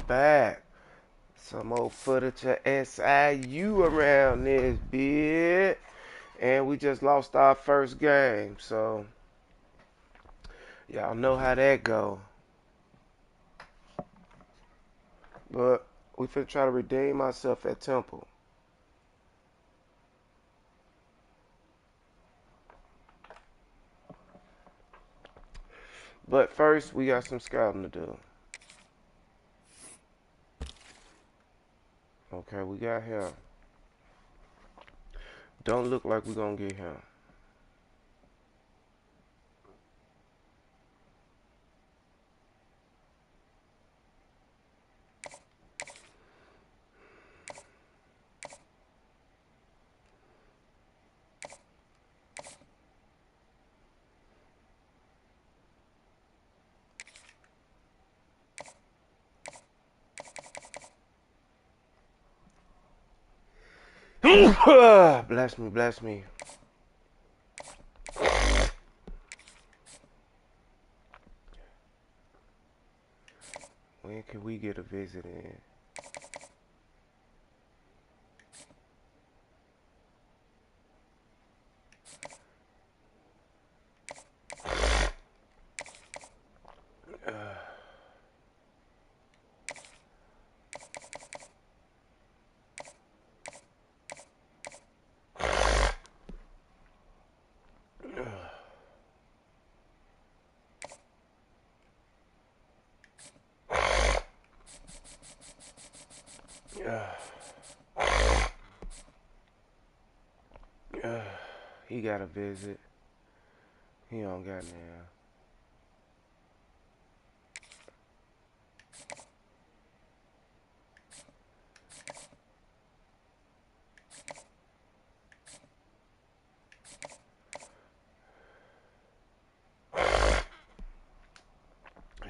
Back. Some more footage of SIU around this bit. And we just lost our first game. So, y'all know how that go. But we finna try to redeem myself at Temple. But first, we got some scouting to do. Okay, we got him. Don't look like we're gonna get him. Bless me, bless me. When can we get a visit in? He got a visit. He don't got now.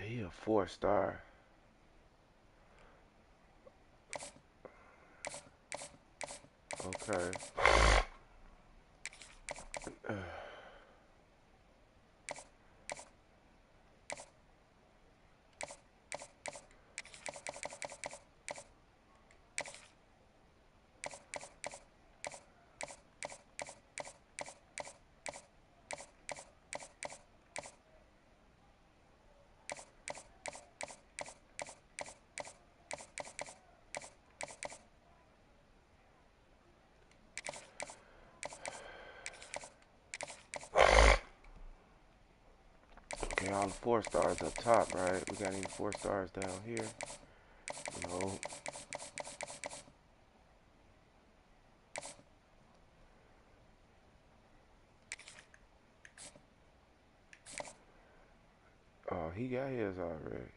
He a 4-star. Okay. Okay, all the 4-stars up top, right? We got any 4-stars down here? No. Oh, he got his already.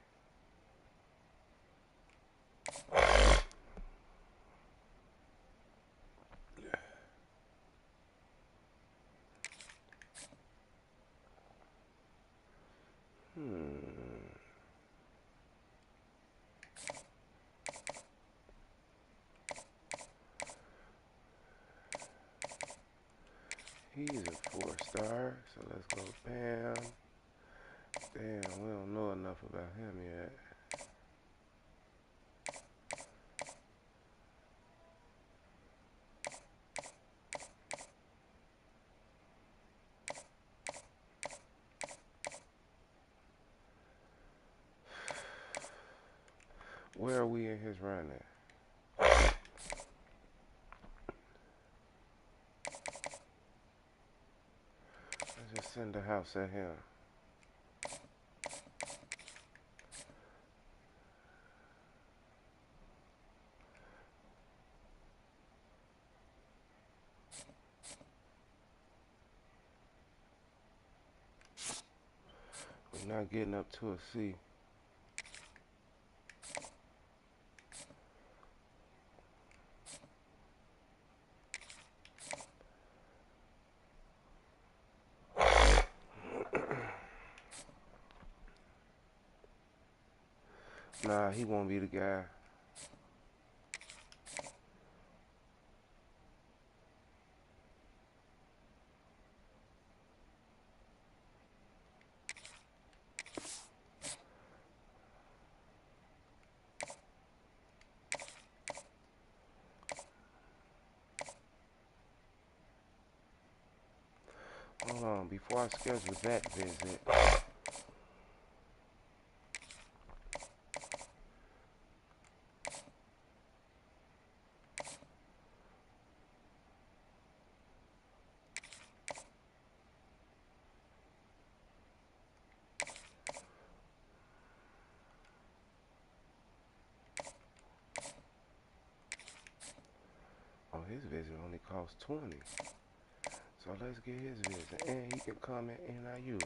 He's a 4-star, so let's go bam. Damn, we don't know enough about him yet. Where are we in his run at? Let's just send the house at him. We're not getting up to a C. Nah, he won't be the guy. hold on, before I schedule that visit. Oh, his visit only costs 20. So let's get his visit. And he can come at NIU.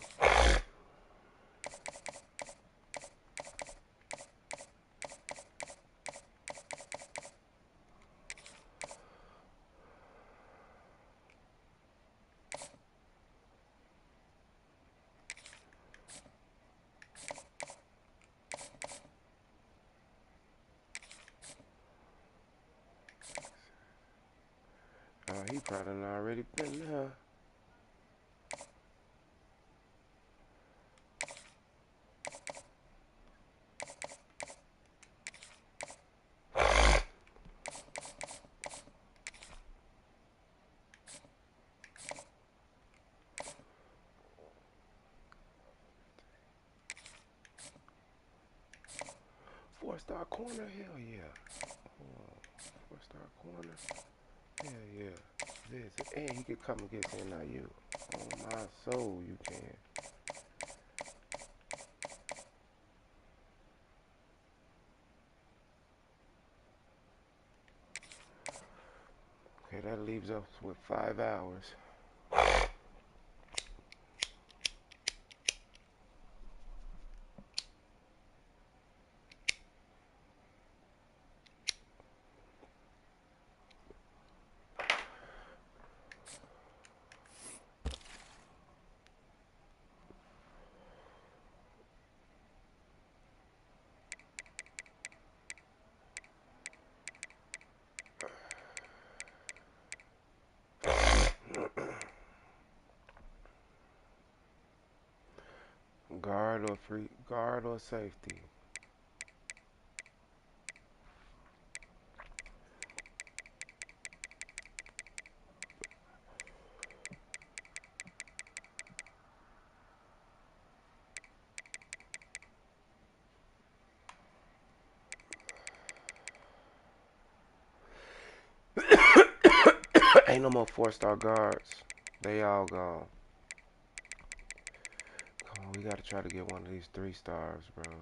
He probably done already been there. Four-star corner, hell yeah. Four-star corner, hell yeah. Visit, and he could come against NIU. On my soul, you can. Okay, that leaves us with 5 hours. Guard or safety. Ain't no more 4-star guards. They all gone. Come on, we gotta try to get one of these 3 stars, bro.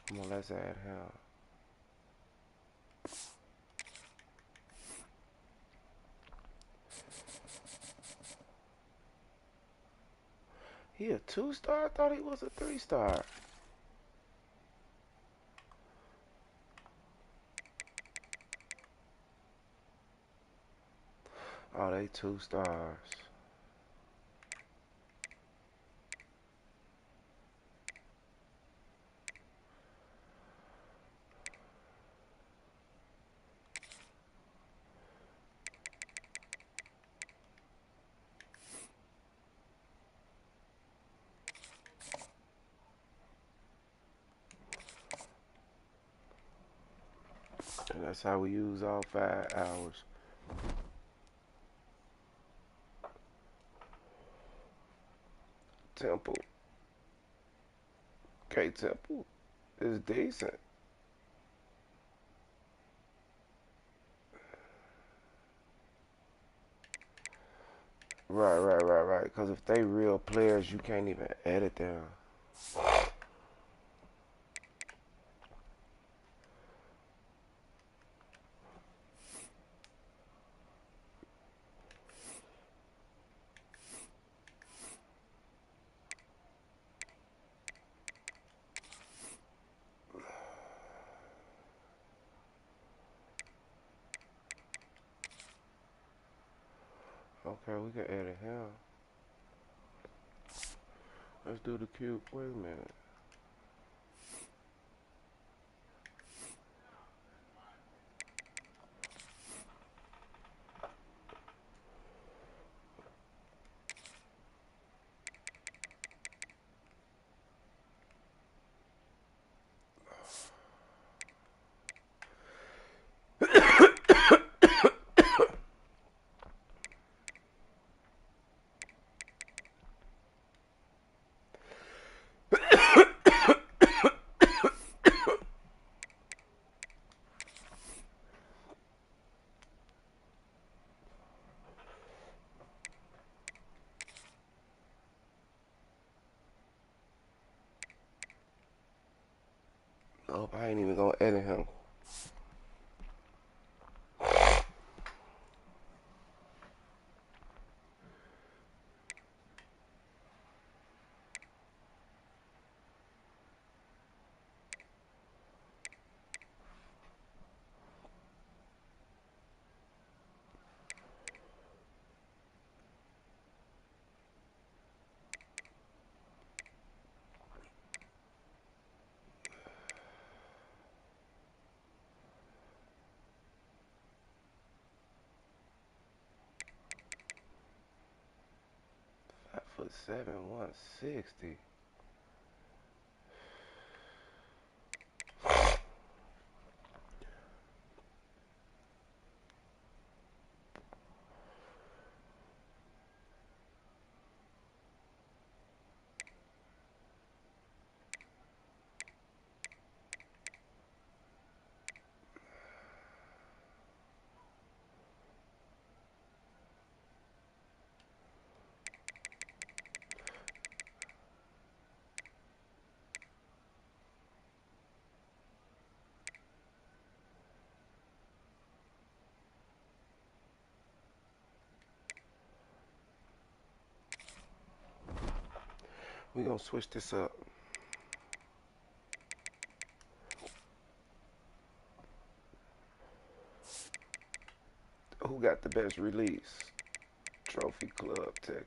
Come on, let's add him. He a 2-star? I thought he was a 3-star. Oh, they 2 stars. And that's how we use all 5 hours. Temple. K Temple is decent. Right. Because if they real players, you can't even edit them. Okay, we can edit him. Let's do the cube. Wait a minute. Oh, I ain't even gonna edit him. Foot 7, 160. We gonna switch this up. Who got the best release? Trophy Club, Texas.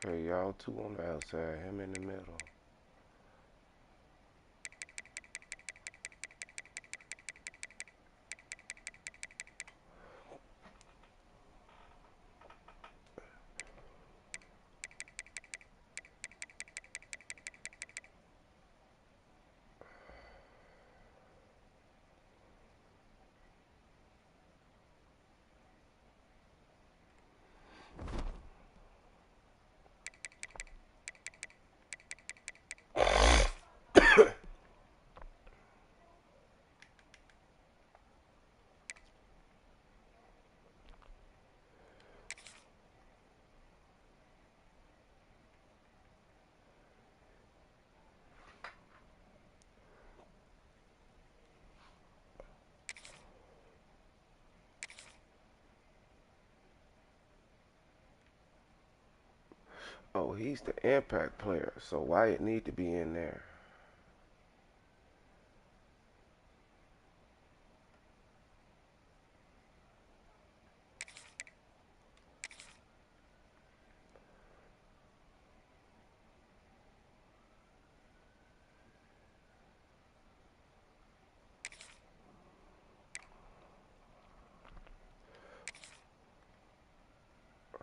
Okay, y'all two on the outside, him in the middle. Oh, he's the impact player, so why it need to be in there?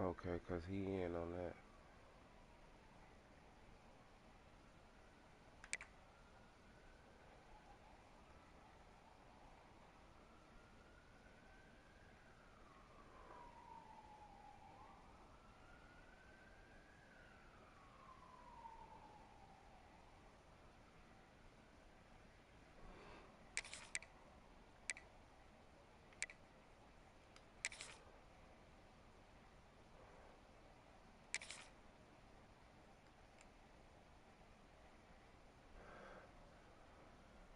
Okay, cause he in on that.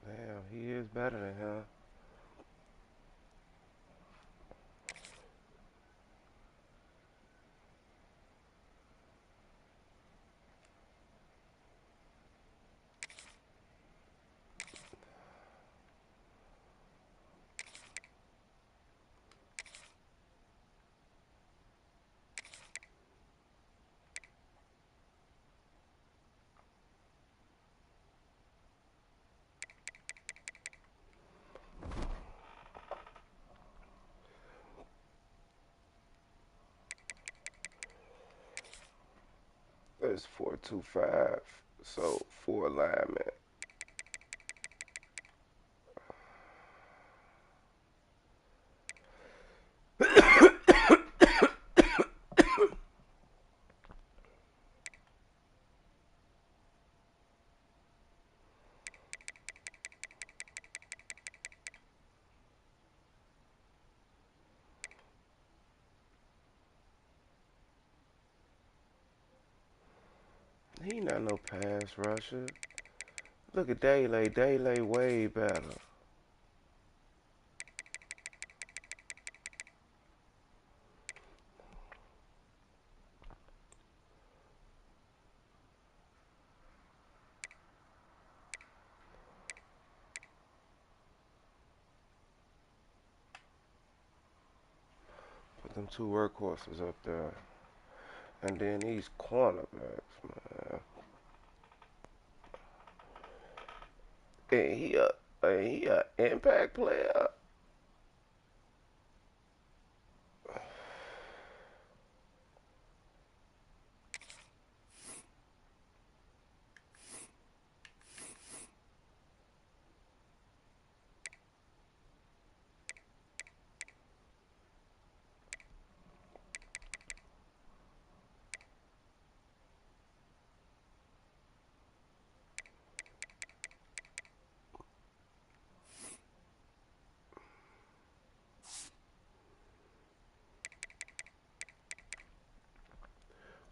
Damn, he is better than him. It's 425, so 4 alignment. He not no pass rusher. Look at Daylay. Daylay way better. Put them two workhorses up there. And then these cornerbacks, man. And he a impact player.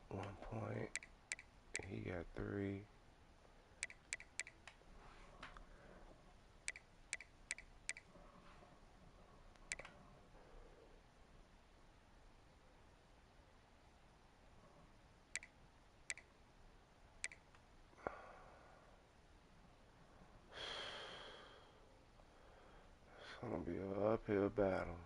One point. He got 3. It's gonna be an uphill battle.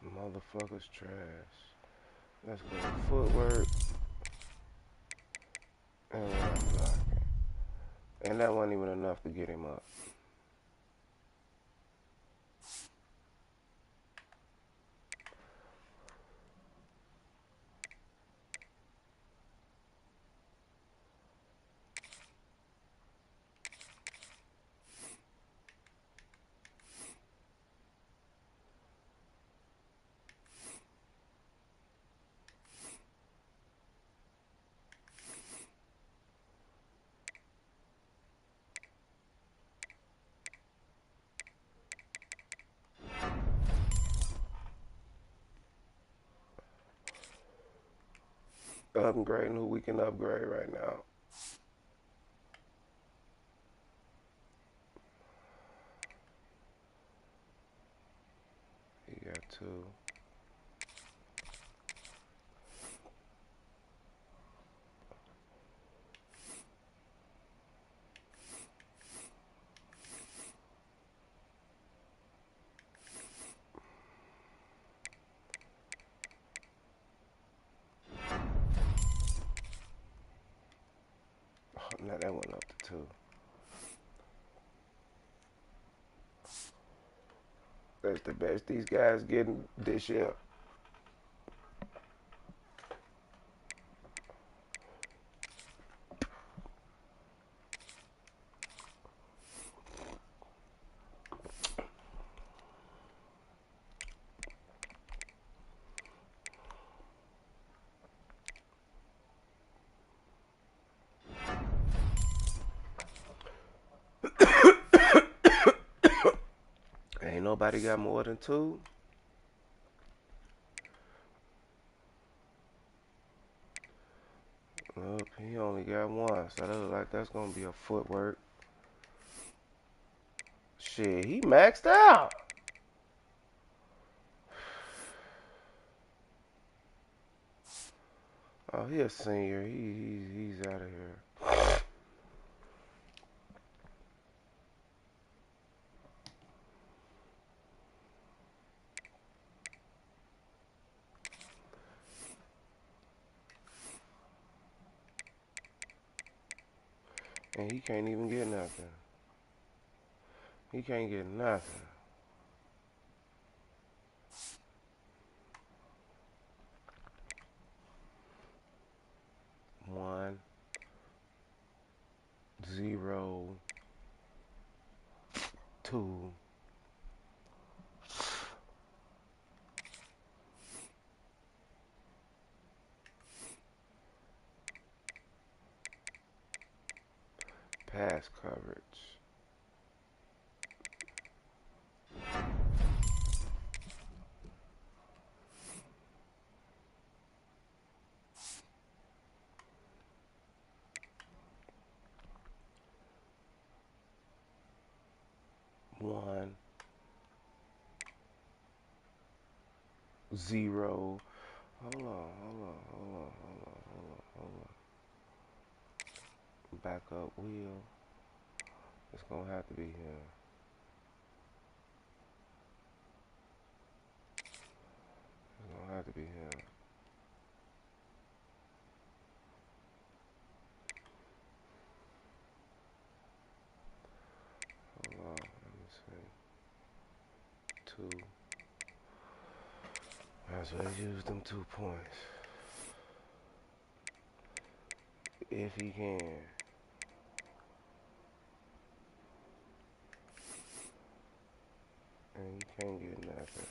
This motherfucker's trash. Let's go footwork. And blocking. And that wasn't even enough to get him up. Upgrading who we can upgrade right now. He got 2. Now that went up to 2. That's the best these guys getting this year. Ain't nobody got more than 2. Nope, he only got 1. So that look like that's gonna be a footwork. Shit, he maxed out. Oh, he a senior. He's out of here. And he can't even get nothing. He can't get nothing. One, 0, 2. Pass coverage. One, 0. Hold on. Back up wheel. It's gonna have to be him. It's gonna have to be him. Hold on, let me see. 2. Might as well use them 2 points. If he can. And you can't get nothing.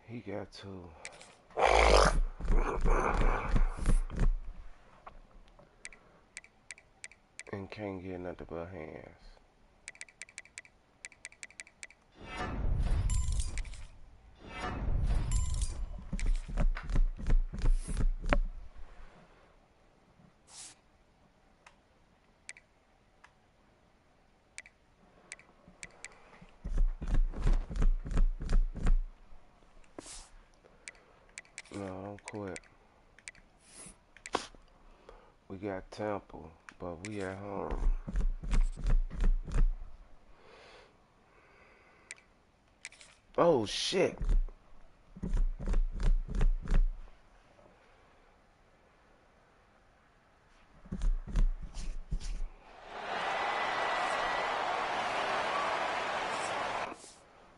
He got 2. And can't get nothing but hands. No, don't quit. We got Temple, but we at home. Oh shit.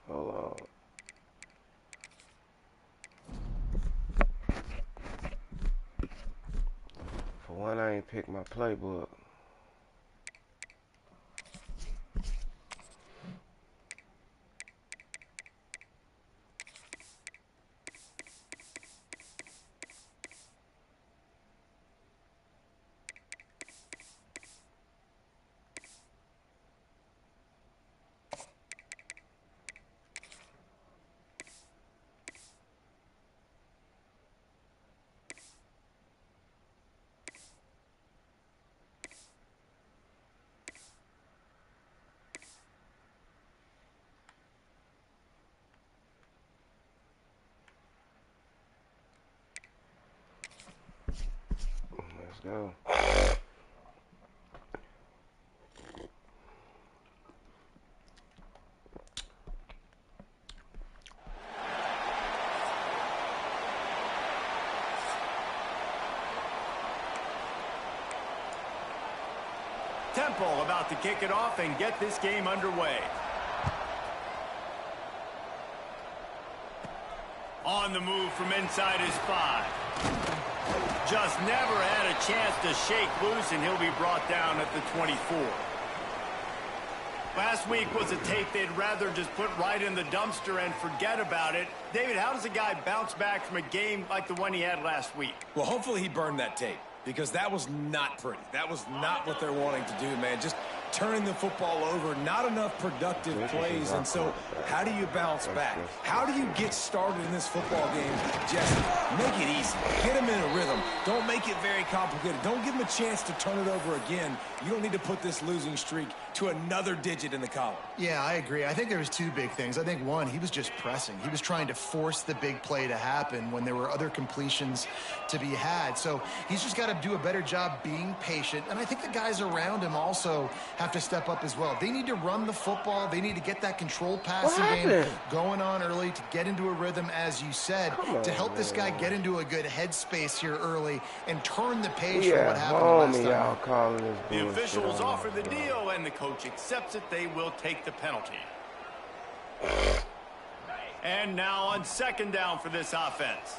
Hold on. For one, I ain't picked my playbook. Let's go. Temple about to kick it off and get this game underway. On the move from inside his 5. Just never had a chance to shake loose, and he'll be brought down at the 24. Last week was a tape they'd rather just put right in the dumpster and forget about it. David, how does a guy bounce back from a game like the one he had last week? Well, hopefully he burned that tape, because that was not pretty. That was not what they're wanting to do, man. Just turning the football over, not enough productive plays. And so how do you bounce back? How do you get started in this football game? Just make it easy. Get them in a rhythm. Don't make it very complicated. Don't give them a chance to turn it over again. You don't need to put this losing streak to another digit in the column. Yeah, I agree. I think there was 2 big things. I think one, he was just pressing. He was trying to force the big play to happen when there were other completions to be had. So he's just got to do a better job being patient. And I think the guys around him also have to step up as well. They need to run the football. They need to get that controlled passing game going on early to get into a rhythm, as you said, to help this guy get into a good headspace here early and turn the page for what happened last time. The officials offer the deal, and the coach accepts it. They will take the penalty. And now on 2nd down for this offense.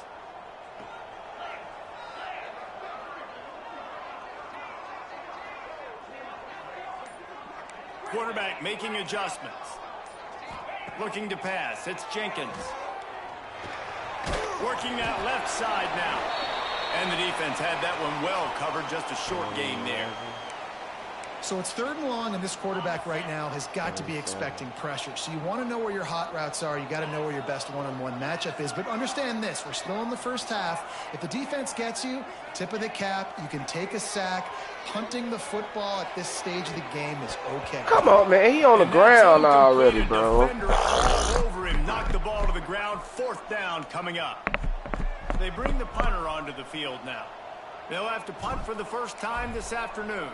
Quarterback making adjustments. Looking to pass. It's Jenkins. Working that left side now. And the defense had that one well covered. Just a short gain there. So it's 3rd and long, and this quarterback right now has got to be expecting pressure. So you want to know where your hot routes are. You got to know where your best one-on-one matchup is. But understand this, we're still in the first half. If the defense gets you, tip of the cap, you can take a sack. Punting the football at this stage of the game is okay. Come on, man. He on the ground already, bro. All over him, knocked the ball to the ground. 4th down coming up. They bring the punter onto the field now. They'll have to punt for the first time this afternoon.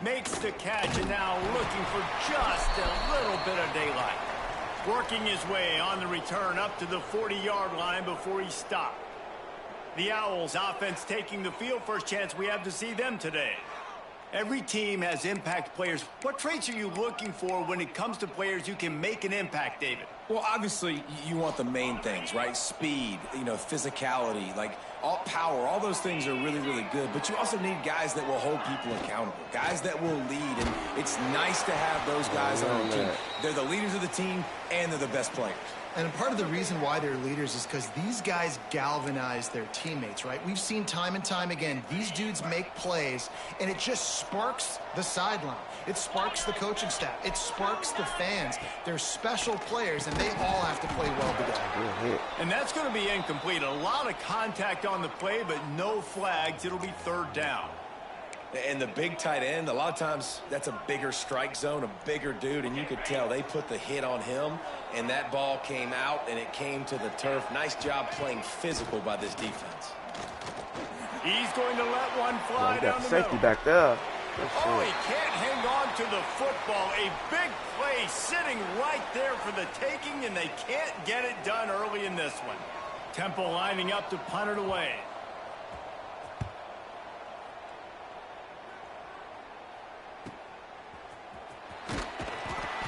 Makes the catch, and now looking for just a little bit of daylight. Working his way on the return up to the 40-yard line before he stopped. The Owls offense taking the field. First chance we have to see them today. Every team has impact players. What traits are you looking for when it comes to players who can make an impact, David? Well, obviously, you want the main things, right? Speed, physicality, like all power. All those things are really, really good. But you also need guys that will hold people accountable, guys that will lead. And it's nice to have those guys on your team. They're the leaders of the team, and they're the best players. And part of the reason why they're leaders is because these guys galvanize their teammates, right? We've seen time and time again, these dudes make plays, and it just sparks the sideline. It sparks the coaching staff. It sparks the fans. They're special players, and they all have to play well together. And that's going to be incomplete. A lot of contact on the play, but no flags. It'll be 3rd down. And the big tight end, a lot of times that's a bigger strike zone, a bigger dude, and you could tell they put the hit on him, and that ball came out, and it came to the turf. Nice job playing physical by this defense. He's going to let one fly down the safety middle. back there. Oh, he can't hang on to the football. A big play sitting right there for the taking, and they can't get it done early in this one. Temple lining up to punt it away.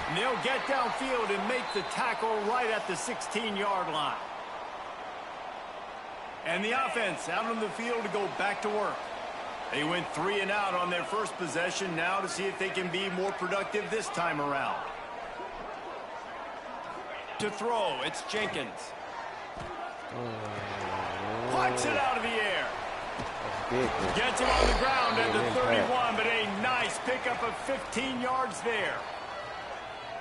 And they'll get downfield and make the tackle right at the 16-yard line. And the offense out on the field to go back to work. They went 3 and out on their first possession, now to see if they can be more productive this time around. To throw, it's Jenkins. Plucks it out of the air. Gets him on the ground at the 31, but a nice pickup of 15 yards there.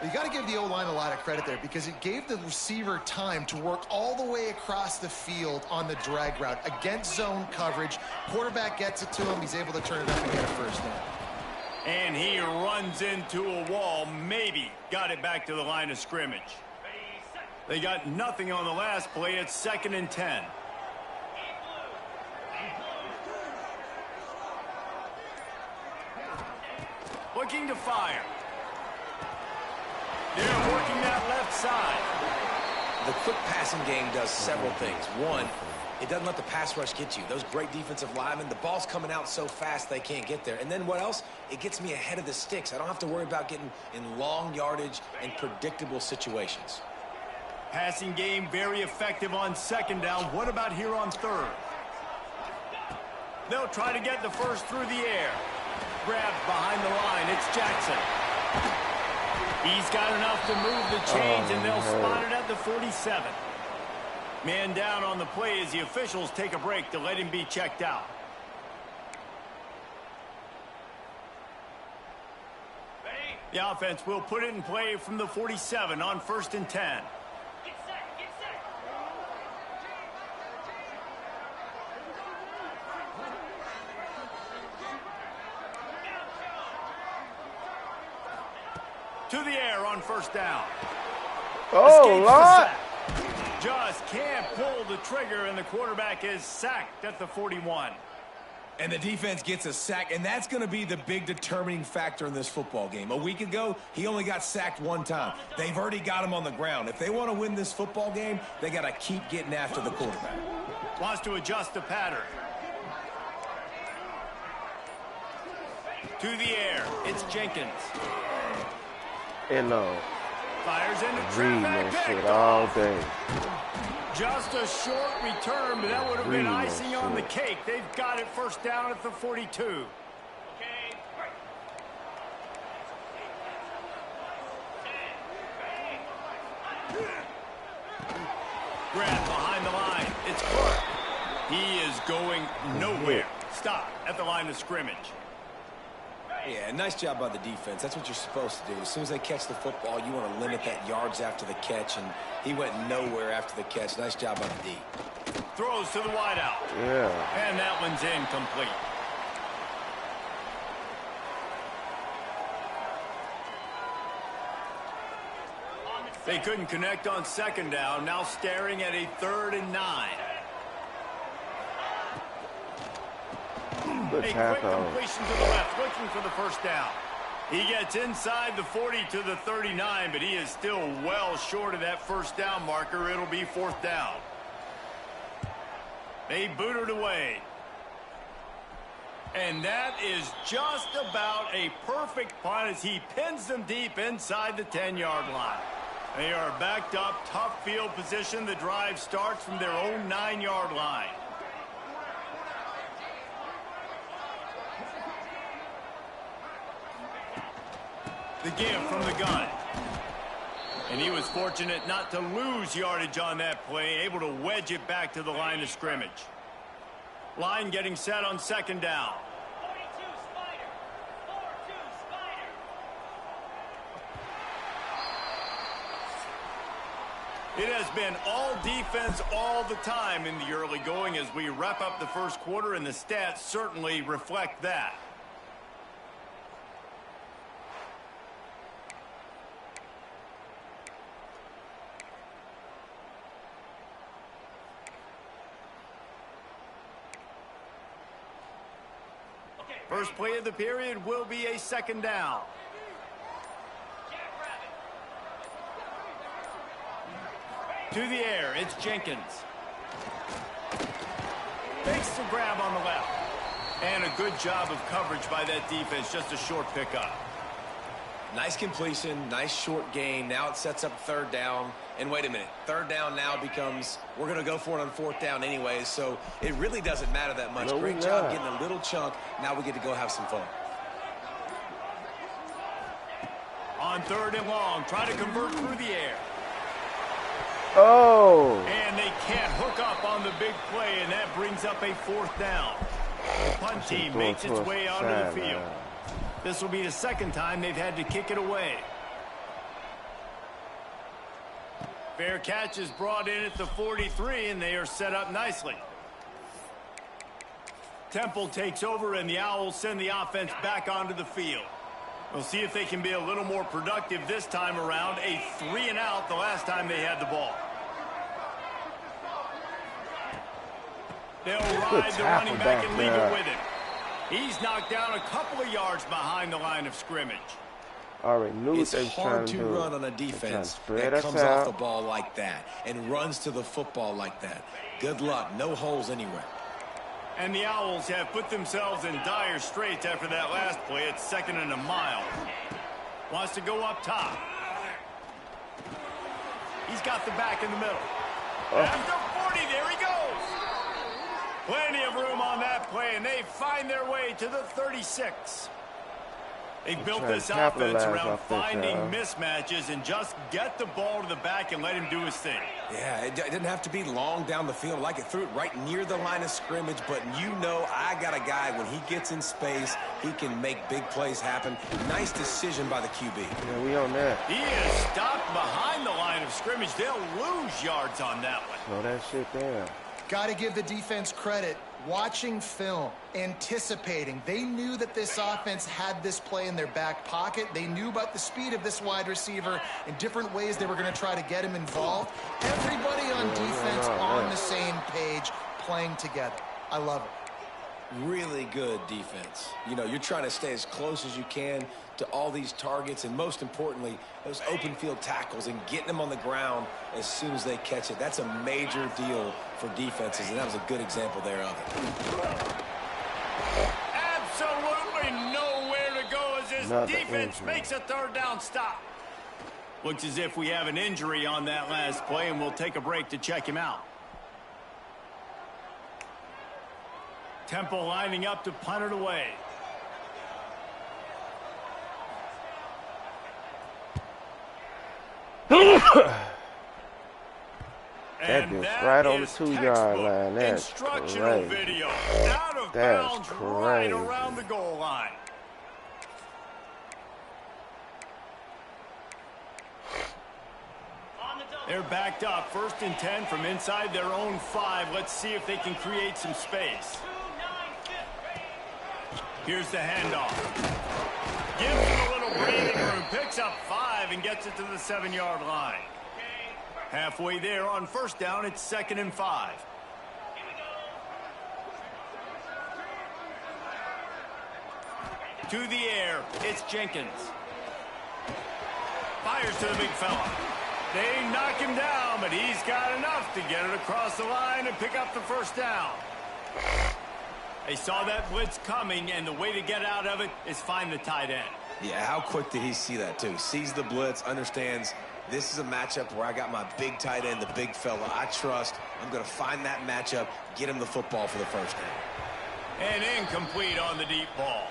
You got to give the O-line a lot of credit there because it gave the receiver time to work all the way across the field on the drag route against zone coverage. Quarterback gets it to him. He's able to turn it up and get a first down. And he runs into a wall. Maybe got it back to the line of scrimmage. They got nothing on the last play. It's 2nd and 10. Looking to fire. They're working that left side. The quick passing game does several things. One, it doesn't let the pass rush get you. Those great defensive linemen, the ball's coming out so fast they can't get there. And then what else? It gets me ahead of the sticks. I don't have to worry about getting in long yardage and predictable situations. Passing game very effective on 2nd down. What about here on 3rd? They'll try to get the first through the air. Grabbed behind the line. It's Jackson. He's got enough to move the chains, and they'll spot it at the 47. Man down on the play as the officials take a break to let him be checked out. The offense will put it in play from the 47 on 1st and 10. To the air on 1st down. Oh, Lord. Just can't pull the trigger, and the quarterback is sacked at the 41. And the defense gets a sack, and that's going to be the big determining factor in this football game. A week ago, he only got sacked 1 time. They've already got him on the ground. If they want to win this football game, they got to keep getting after the quarterback. Wants to adjust the pattern. To the air, it's Jenkins. And Fires into reading traffic. that shit all day. Just a short return, but that would have been icing on the cake. They've got it first down at the 42. Grab behind the line. It's Clark. He is going nowhere. Stop at the line of scrimmage. Yeah, nice job by the defense. That's what you're supposed to do. As soon as they catch the football, you want to limit that yards after the catch, and he went nowhere after the catch. Nice job by the D. Throws to the wideout. Yeah. And that one's incomplete. They couldn't connect on second down. Now staring at a 3rd and 9. Good a tackle. quick completion to the left, looking for the first down. He gets inside the 40 to the 39, but he is still well short of that first down marker. It'll be 4th down. They boot it away. And that is just about a perfect punt as he pins them deep inside the 10-yard line. They are backed up, tough field position. The drive starts from their own 9-yard line. The give from the gun. And he was fortunate not to lose yardage on that play, able to wedge it back to the line of scrimmage. Line getting set on second down. 42 Spider. 4-2 Spider. It has been all defense all the time in the early going as we wrap up the first quarter, and the stats certainly reflect that. First play of the period will be a second down. To the air, it's Jenkins. Makes the grab on the left. And a good job of coverage by that defense, just a short pickup. Nice completion, nice short gain. Now it sets up 3rd down. And wait a minute, 3rd down now becomes, we're going to go for it on 4th down anyways, so it really doesn't matter that much. Great job getting a little chunk. Now we get to go have some fun. On 3rd and long, try to convert through the air. Oh! And they can't hook up on the big play, and that brings up a 4th down. The punt team makes its way onto the field. This will be the 2nd time they've had to kick it away. Fair catch is brought in at the 43, and they are set up nicely. Temple takes over, and the Owls send the offense back onto the field. We'll see if they can be a little more productive this time around. A 3-and-out the last time they had the ball. They'll ride the running back and leave it with him. He's knocked down a couple of yards behind the line of scrimmage. Already knew it's hard to run on a defense that comes off the ball like that and runs to the football like that. Good luck. No holes anywhere. And the Owls have put themselves in dire straits after that last play. It's 2nd and a mile. Wants to go up top. He's got the back in the middle. After 40, there he goes. Plenty of room on that play, and they find their way to the 36. They've built this offense around finding mismatches and just get the ball to the back and let him do his thing. Yeah, it didn't have to be long down the field. Like it threw it right near the line of scrimmage, but you know I got a guy, when he gets in space, he can make big plays happen. Nice decision by the QB. Yeah, we on that. He is stopped behind the line of scrimmage. They'll lose yards on that one. Slow that shit down. Got to give the defense credit. Watching film, anticipating. They knew that this offense had this play in their back pocket. They knew about the speed of this wide receiver and different ways they were going to try to get him involved. Everybody on defense on the same page, playing together. I love it. Really good defense. You know, you're trying to stay as close as you can to all these targets, and most importantly, those open field tackles and getting them on the ground as soon as they catch it. That's a major deal for defenses, and that was a good example there of it. Absolutely nowhere to go as this defense makes a 3rd down stop. Looks as if we have an injury on that last play, and we'll take a break to check him out. Temple lining up to punt it away. That bitch right on the 2-yard line. That's instructional crazy. video. Out of That's bounds crazy. right around the goal line. They're backed up. 1st and 10 from inside their own 5. Let's see if they can create some space. Here's the handoff. Gives him a little breathing room. Picks up 5 and gets it to the 7-yard line. Halfway there on 1st down, it's 2nd and 5. To the air, it's Jenkins. Fires to the big fella. They knock him down, but he's got enough to get it across the line and pick up the 1st down. They saw that blitz coming, and the way to get out of it is find the tight end. Yeah, how quick did he see that, too? Sees the blitz, understands this is a matchup where I got my big tight end, the big fella. I trust. I'm going to find that matchup, get him the football for the 1st down. And incomplete on the deep ball.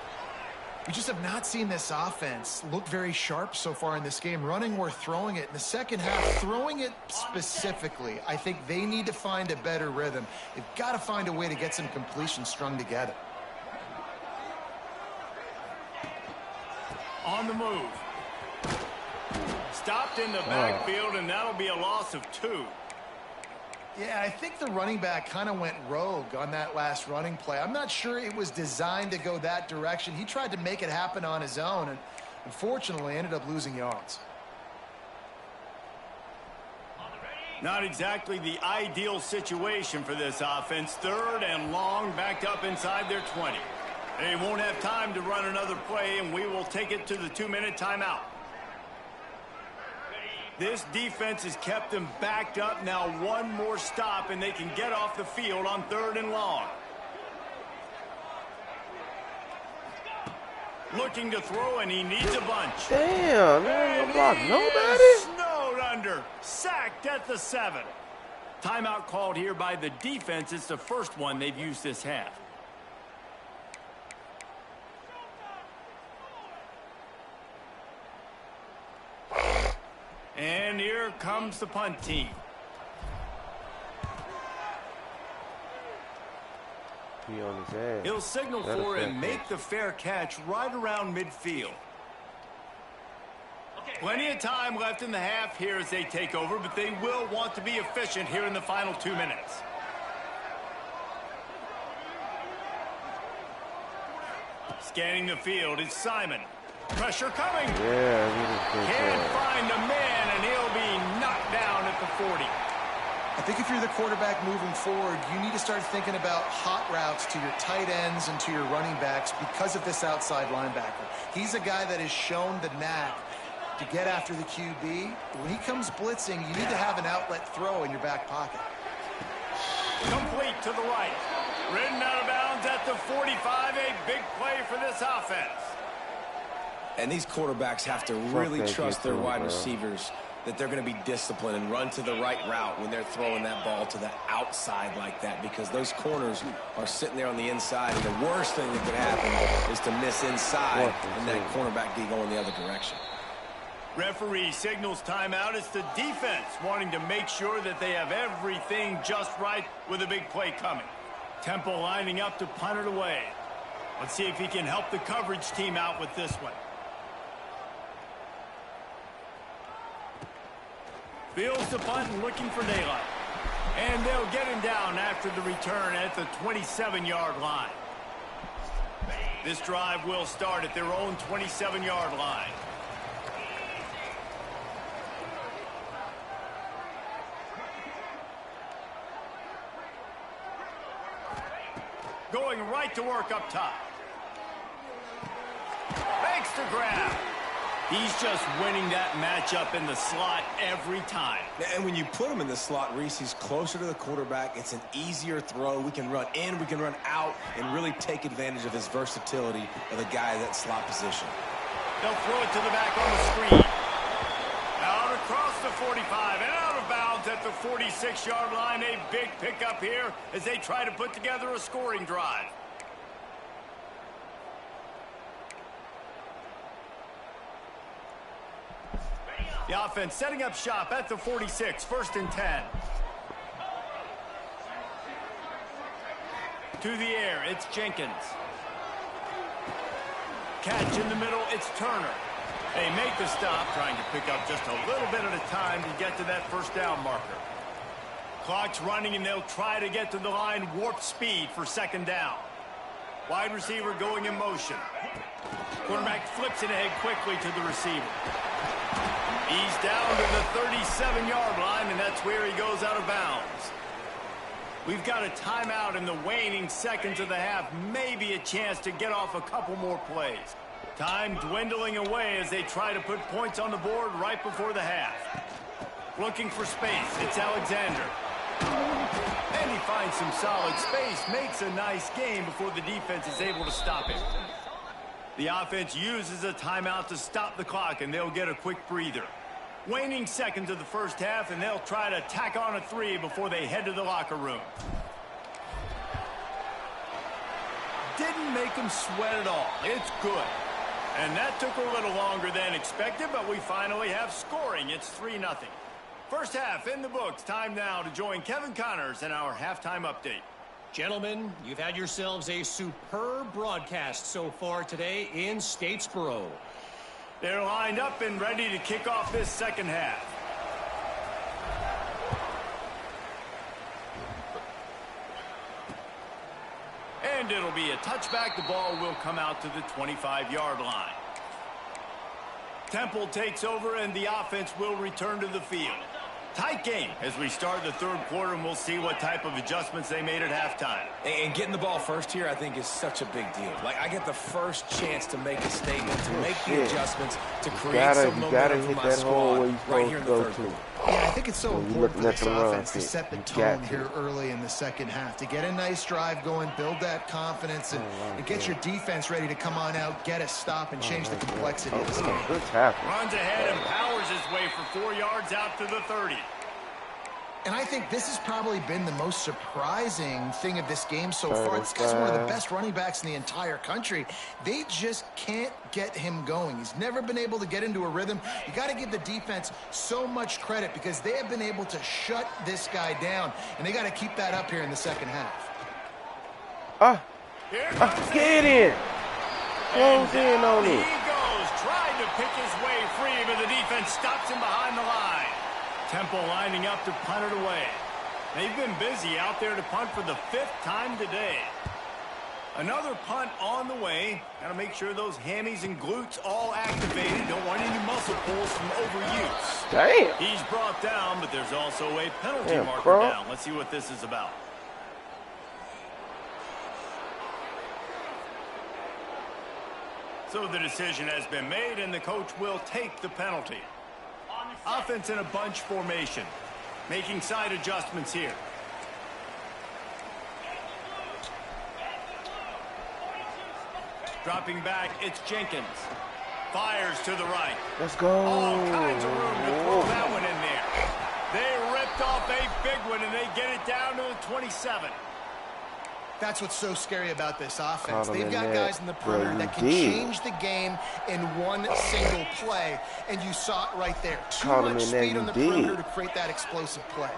We just have not seen this offense look very sharp so far in this game, running or throwing it. In the second half, throwing it specifically, I think they need to find a better rhythm. They've got to find a way to get some completions strung together. On the move. Stopped in the backfield, and that'll be a loss of 2. Yeah, I think the running back kind of went rogue on that last running play. I'm not sure it was designed to go that direction. He tried to make it happen on his own, and unfortunately ended up losing yards. Not exactly the ideal situation for this offense. 3rd and long, backed up inside their 20. They won't have time to run another play, and we will take it to the 2-minute timeout. This defense has kept them backed up. Now 1 more stop, and they can get off the field on 3rd and long. Looking to throw, and he needs a bunch. Damn, there ain't no block. And he Nobody? is snowed under. Sacked at the 7. Timeout called here by the defense. It's the 1st one they've used this half. And here comes the punt team. He on his ass. He'll signal for and make the fair catch right around midfield. Plenty of time left in the half here as they take over, but they will want to be efficient here in the final 2 minutes. Scanning the field is Simon. Pressure coming. Yeah, Can't find a man, and he'll be knocked down at the 40. I think if you're the quarterback moving forward, you need to start thinking about hot routes to your tight ends and to your running backs because of this outside linebacker. He's a guy that has shown the knack to get after the QB. When he comes blitzing, you need to have an outlet throw in your back pocket. Complete to the right. Ridden out of bounds at the 45. A big play for this offense. And these quarterbacks have to really trust their wide receivers that they're going to be disciplined and run to the right route when they're throwing that ball to the outside like that, because those corners are sitting there on the inside, and the worst thing that could happen is to miss inside and that cornerback be going the other direction. Referee signals timeout. It's the defense wanting to make sure that they have everything just right with a big play coming. Temple lining up to punt it away. Let's see if he can help the coverage team out with this one. Fields the punt and looking for daylight. And they'll get him down after the return at the 27-yard line. This drive will start at their own 27-yard line. Going right to work up top. Makes the grab. He's just winning that matchup in the slot every time. And when you put him in the slot, Reese, he's closer to the quarterback. It's an easier throw. We can run in, we can run out, and really take advantage of his versatility of the guy in that slot position. They'll throw it to the back on the screen. Out across the 45 and out of bounds at the 46-yard line. A big pickup here as they try to put together a scoring drive. The offense setting up shop at the 46, 1st and 10. To the air, it's Jenkins. Catch in the middle, it's Turner. They make the stop, trying to pick up just a little bit at a time to get to that 1st down marker. Clock's running, and they'll try to get to the line warp speed for 2nd down. Wide receiver going in motion. Quarterback flips it ahead quickly to the receiver. He's down to the 37-yard line, and that's where he goes out of bounds. We've got a timeout in the waning seconds of the half. Maybe a chance to get off a couple more plays. Time dwindling away as they try to put points on the board right before the half. Looking for space, it's Alexander. And he finds some solid space, makes a nice gain before the defense is able to stop him. The offense uses a timeout to stop the clock, and they'll get a quick breather. Waning seconds of the 1st half, and they'll try to tack on a 3 before they head to the locker room. Didn't make them sweat at all. It's good. And that took a little longer than expected, but we finally have scoring. It's 3-0. 1st half in the books. Time now to join Kevin Connors in our halftime update. Gentlemen, you've had yourselves a superb broadcast so far today in Statesboro. They're lined up and ready to kick off this 2nd half. And it'll be a touchback. The ball will come out to the 25-yard line. Temple takes over, and the offense will return to the field. Tight game as we start the 3rd quarter, and we'll see what type of adjustments they made at halftime. And getting the ball first here, I think, is such a big deal. Like, I get the first chance to make a statement, to make the adjustments, to create some momentum for my squad right here in the 3rd quarter. Yeah, I think it's so important for this offense to set the tone here early in the 2nd half, to get a nice drive going, build that confidence, and get your defense ready to come on out, get a stop, and change the complexity of this game. Runs ahead and powers his way for 4 yards out to the 30. And I think this has probably been the most surprising thing of this game so far. This guy's one of the best running backs in the entire country. They just can't get him going. He's never been able to get into a rhythm. You got to give the defense so much credit because they have been able to shut this guy down, and they got to keep that up here in the 2nd half. Get in. Close in on it. He goes, trying to pick his way free, but the defense stops him behind the line. Temple lining up to punt it away. They've been busy out there to punt for the 5th time today. Another punt on the way. Got to make sure those hammies and glutes all activated. Don't want any muscle pulls from overuse. Damn. He's brought down, but there's also a penalty marker bro. down. Let's see what this is about. So the decision has been made, and the coach will take the penalty. Offense in a bunch formation. Making side adjustments here. Dropping back, it's Jenkins. Fires to the right. Let's go. All kinds of room to throw that one in there. They ripped off a big one, and they get it down to the 27. That's what's so scary about this offense. They've got guys in the perimeter that can change the game in one single play, and you saw it right there. Too much speed on the perimeter to create that explosive play.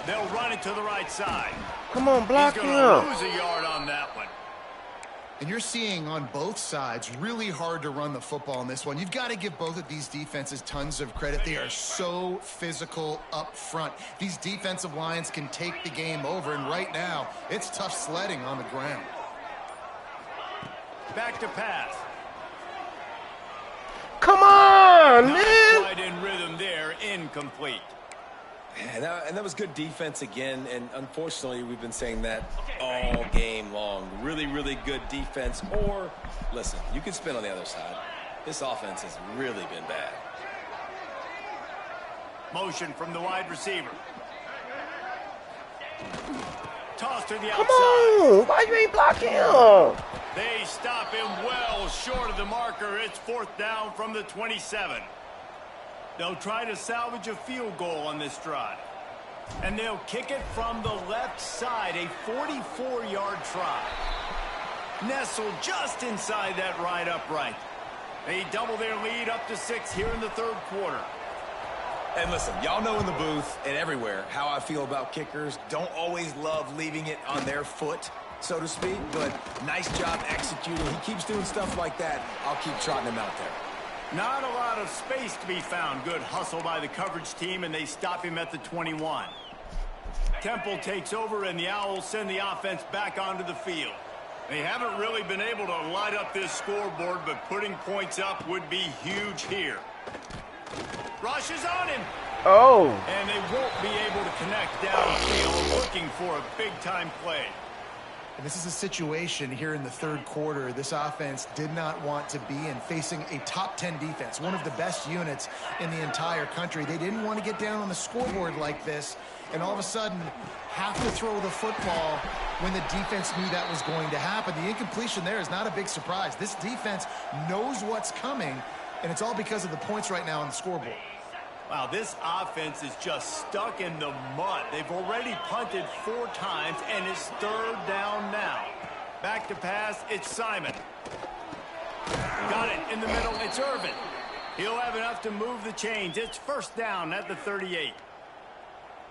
They'll run it to the right side. Come on, block him. He's going to lose a yard on that one. And you're seeing on both sides really hard to run the football in this one. You've got to give both of these defenses tons of credit. They are so physical up front. These defensive lines can take the game over, and right now, it's tough sledding on the ground. Back to pass. Come on, Not man. quite in rhythm there, incomplete. And that was good defense again, and unfortunately, we've been saying that all game long. Really, really good defense. Or, listen, you can spin on the other side. This offense has really been bad. Motion from the wide receiver. toss to the Come outside. on. Why you ain't blocking him? They stop him well short of the marker. It's 4th down from the 27. They'll try to salvage a field goal on this drive. And they'll kick it from the left side, a 44-yard try. Nestled just inside that right upright. They double their lead up to 6 here in the 3rd quarter. And listen, y'all know in the booth and everywhere how I feel about kickers. Don't always love leaving it on their foot, so to speak, but nice job executing. He keeps doing stuff like that. I'll keep trotting him out there. Not a lot of space to be found. Good hustle by the coverage team, and they stop him at the 21. Temple takes over, and the Owls send the offense back onto the field. They haven't really been able to light up this scoreboard, but putting points up would be huge here. Rush is on him. Oh. And they won't be able to connect downfield, looking for a big-time play. And this is a situation here in the 3rd quarter this offense did not want to be in, facing a top 10 defense, one of the best units in the entire country. They didn't want to get down on the scoreboard like this and all of a sudden have to throw the football when the defense knew that was going to happen. The incompletion there is not a big surprise. This defense knows what's coming, and it's all because of the points right now on the scoreboard. Wow, this offense is just stuck in the mud. They've already punted 4 times, and it's 3rd down now. Back to pass, it's Simon. Got it in the middle, it's Irvin. He'll have enough to move the chains. It's 1st down at the 38.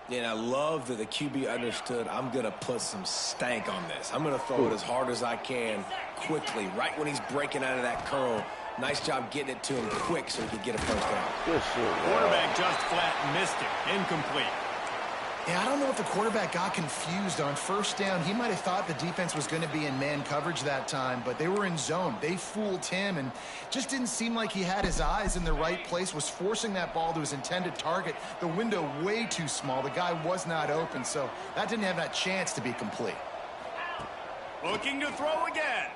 Yeah, and I love that the QB understood I'm going to put some stank on this. I'm going to throw it as hard as I can quickly, right when he's breaking out of that curl. Nice job getting it to him quick so he could get a 1st down. Good shit. Quarterback just flat missed it. Incomplete. Yeah, I don't know if the quarterback got confused on 1st down. He might have thought the defense was going to be in man coverage that time, but they were in zone. They fooled him and just didn't seem like he had his eyes in the right place, was forcing that ball to his intended target. The window way too small. The guy was not open, so that didn't have that chance to be complete. Looking to throw again.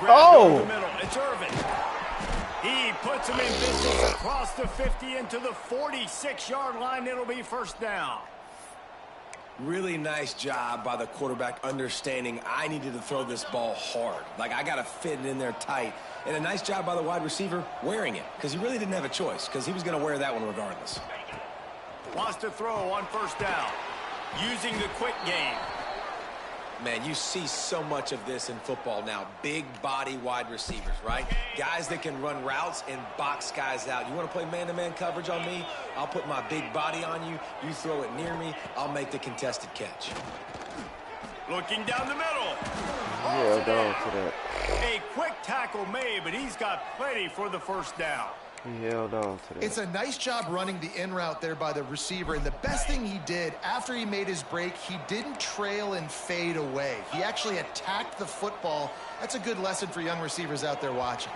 Oh! In the middle. It's Irvin. He puts him in business across the 50 into the 46-yard line. It'll be 1st down. Really nice job by the quarterback understanding I needed to throw this ball hard. Like, I got to fit it in there tight. And a nice job by the wide receiver wearing it, because he really didn't have a choice, because he was going to wear that one regardless. Wants to throw on 1st down. Using the quick game. Man, you see so much of this in football now. Big body wide receivers, right? Guys that can run routes and box guys out. You want to play man-to-man coverage on me? I'll put my big body on you. You throw it near me, I'll make the contested catch. Looking down the middle. Yeah, down to that. A quick tackle made, but he's got plenty for the 1st down. He held on to that. It's a nice job running the in route there by the receiver, and the best thing he did after he made his break, he didn't trail and fade away. He actually attacked the football. That's a good lesson for young receivers out there watching.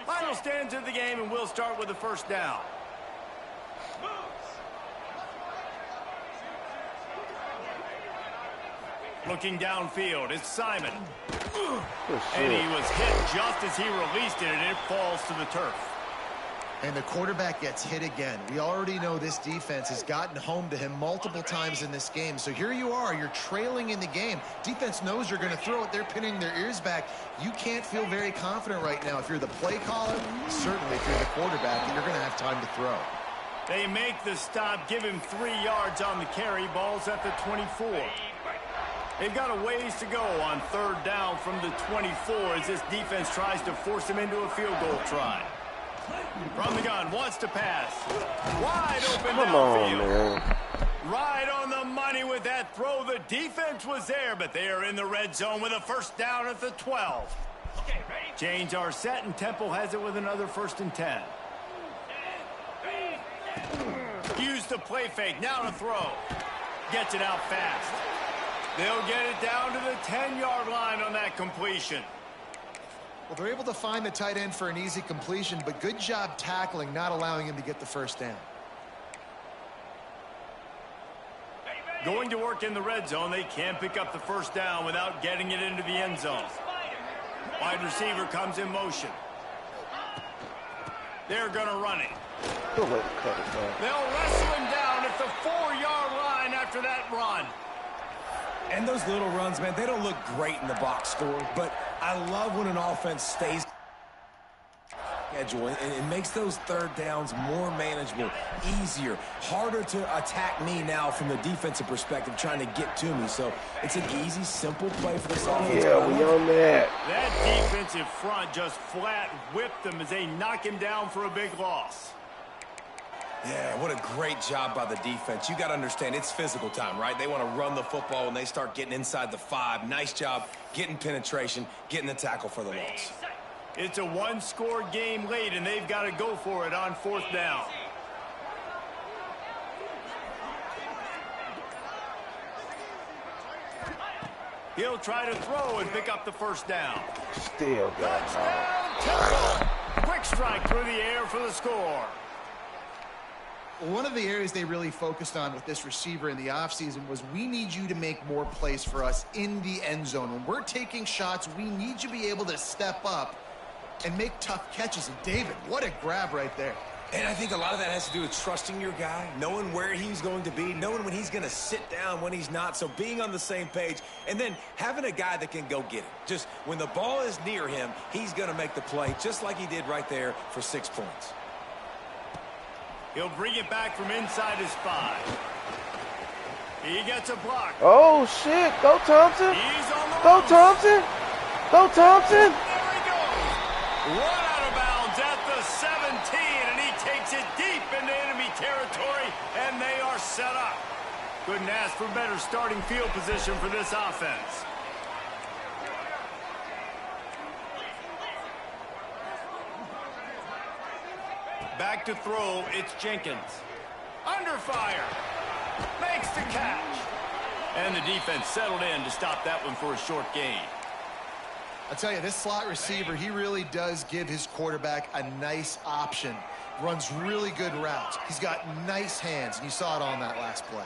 Final stands of the game, and we'll start with the 1st down. Looking downfield, it's Simon. And he was hit just as he released it, and it falls to the turf. And the quarterback gets hit again. We already know this defense has gotten home to him multiple times in this game. So here you are, you're trailing in the game. Defense knows you're going to throw it. They're pinning their ears back. You can't feel very confident right now. If you're the play caller, certainly if you're the quarterback, that you're going to have time to throw. They make the stop, give him 3 yards on the carry. Ball's at the 24. They've got a ways to go on 3rd down from the 24 as this defense tries to force him into a field goal try. From the gun, wants to pass. Wide open downfield. Right on the money with that throw. The defense was there, but they are in the red zone with a 1st down at the 12. Chains are set, and Temple has it with another 1st and 10. Use the play fake. Now to throw. Gets it out fast. They'll get it down to the 10-yard line on that completion. Well, they're able to find the tight end for an easy completion, but good job tackling, not allowing him to get the first down. Going to work in the red zone, they can't pick up the first down without getting it into the end zone. Wide receiver comes in motion. They're going to run it. They'll cut it down. They'll wrestle him down at the 4-yard line after that run. And those little runs, man, they don't look great in the box score, but I love when an offense stays schedule and makes those third downs more manageable, easier, harder to attack me now from the defensive perspective trying to get to me. So it's an easy, simple play for this offense. Yeah, we on that. That defensive front just flat whipped them as they knock him down for a big loss. Yeah, what a great job by the defense. You got to understand, it's physical time, right? They want to run the football when they start getting inside the 5. Nice job getting penetration, getting the tackle for the loss. It's a one-score game late, and they've got to go for it on 4th down. He'll try to throw and pick up the first down. Still got Touchdown, Temple. Quick strike through the air for the score. One of the areas they really focused on with this receiver in the offseason was we need you to make more plays for us in the end zone. When we're taking shots, we need you to be able to step up and make tough catches. And David, what a grab right there. And I think a lot of that has to do with trusting your guy, knowing where he's going to be, knowing when he's going to sit down, when he's not. So being on the same page, and then having a guy that can go get it. Just when the ball is near him, he's going to make the play, just like he did right there for 6 points. He'll bring it back from inside his 5. He gets a block. Oh, shit. Go, Thompson. He's on the Go, run. Thompson. Go, Thompson. There he goes. Run out of bounds at the 17, and he takes it deep into enemy territory, and they are set up. Couldn't ask for better starting field position for this offense. Back to throw, it's Jenkins. Under fire. Makes the catch. And the defense settled in to stop that one for a short gain. I'll tell you, this slot receiver, he really does give his quarterback a nice option. Runs really good routes. He's got nice hands, and you saw it on that last play.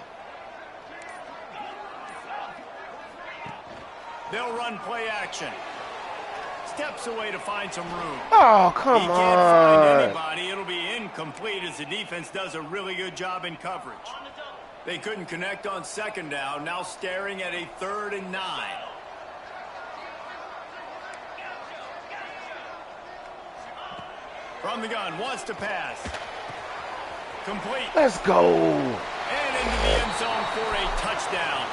They'll run play action. Steps away to find some room. Oh, come He on. can't find anybody. It'll be incomplete as the defense does a really good job in coverage. They couldn't connect on 2nd down. Now staring at a 3rd and 9. From the gun, wants to pass. Complete. Let's go. And into the end zone for a touchdown.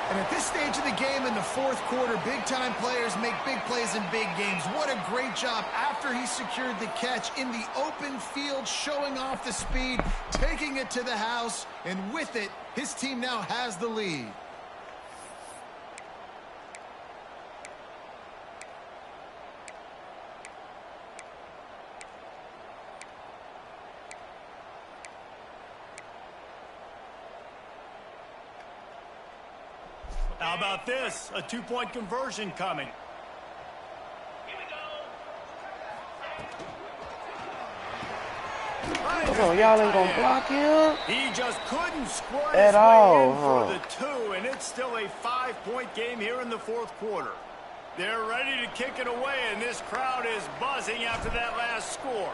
And at this stage of the game in the 4th quarter, big-time players make big plays in big games. What a great job after he secured the catch in the open field, showing off the speed, taking it to the house, and with it, his team now has the lead. How about this? A 2-point conversion coming. Here we go. Come on, y'all ain't gonna block him? He just couldn't squirt At his way all, in for the 2, and it's still a 5-point game here in the 4th quarter. They're ready to kick it away, and this crowd is buzzing after that last score.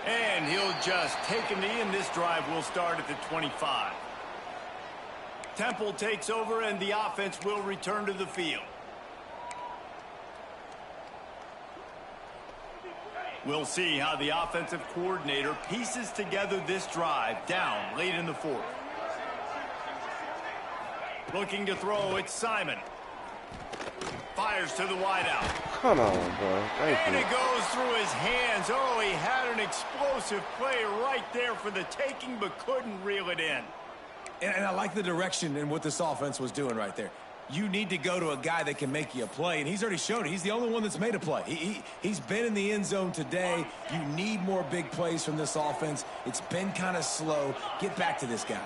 And he'll just take a knee, and this drive will start at the 25. Temple takes over, and the offense will return to the field. We'll see how the offensive coordinator pieces together this drive down late in the 4th. Looking to throw, it's Simon. Fires to the wideout. Come on, bro. Thank And you. it goes through his hands. Oh, he had an explosive play right there for the taking, but couldn't reel it in. And I like the direction and what this offense was doing right there. You need to go to a guy that can make you a play, and he's already shown it. He's the only one that's made a play. He's been in the end zone today. You need more big plays from this offense. It's been kind of slow. Get back to this guy.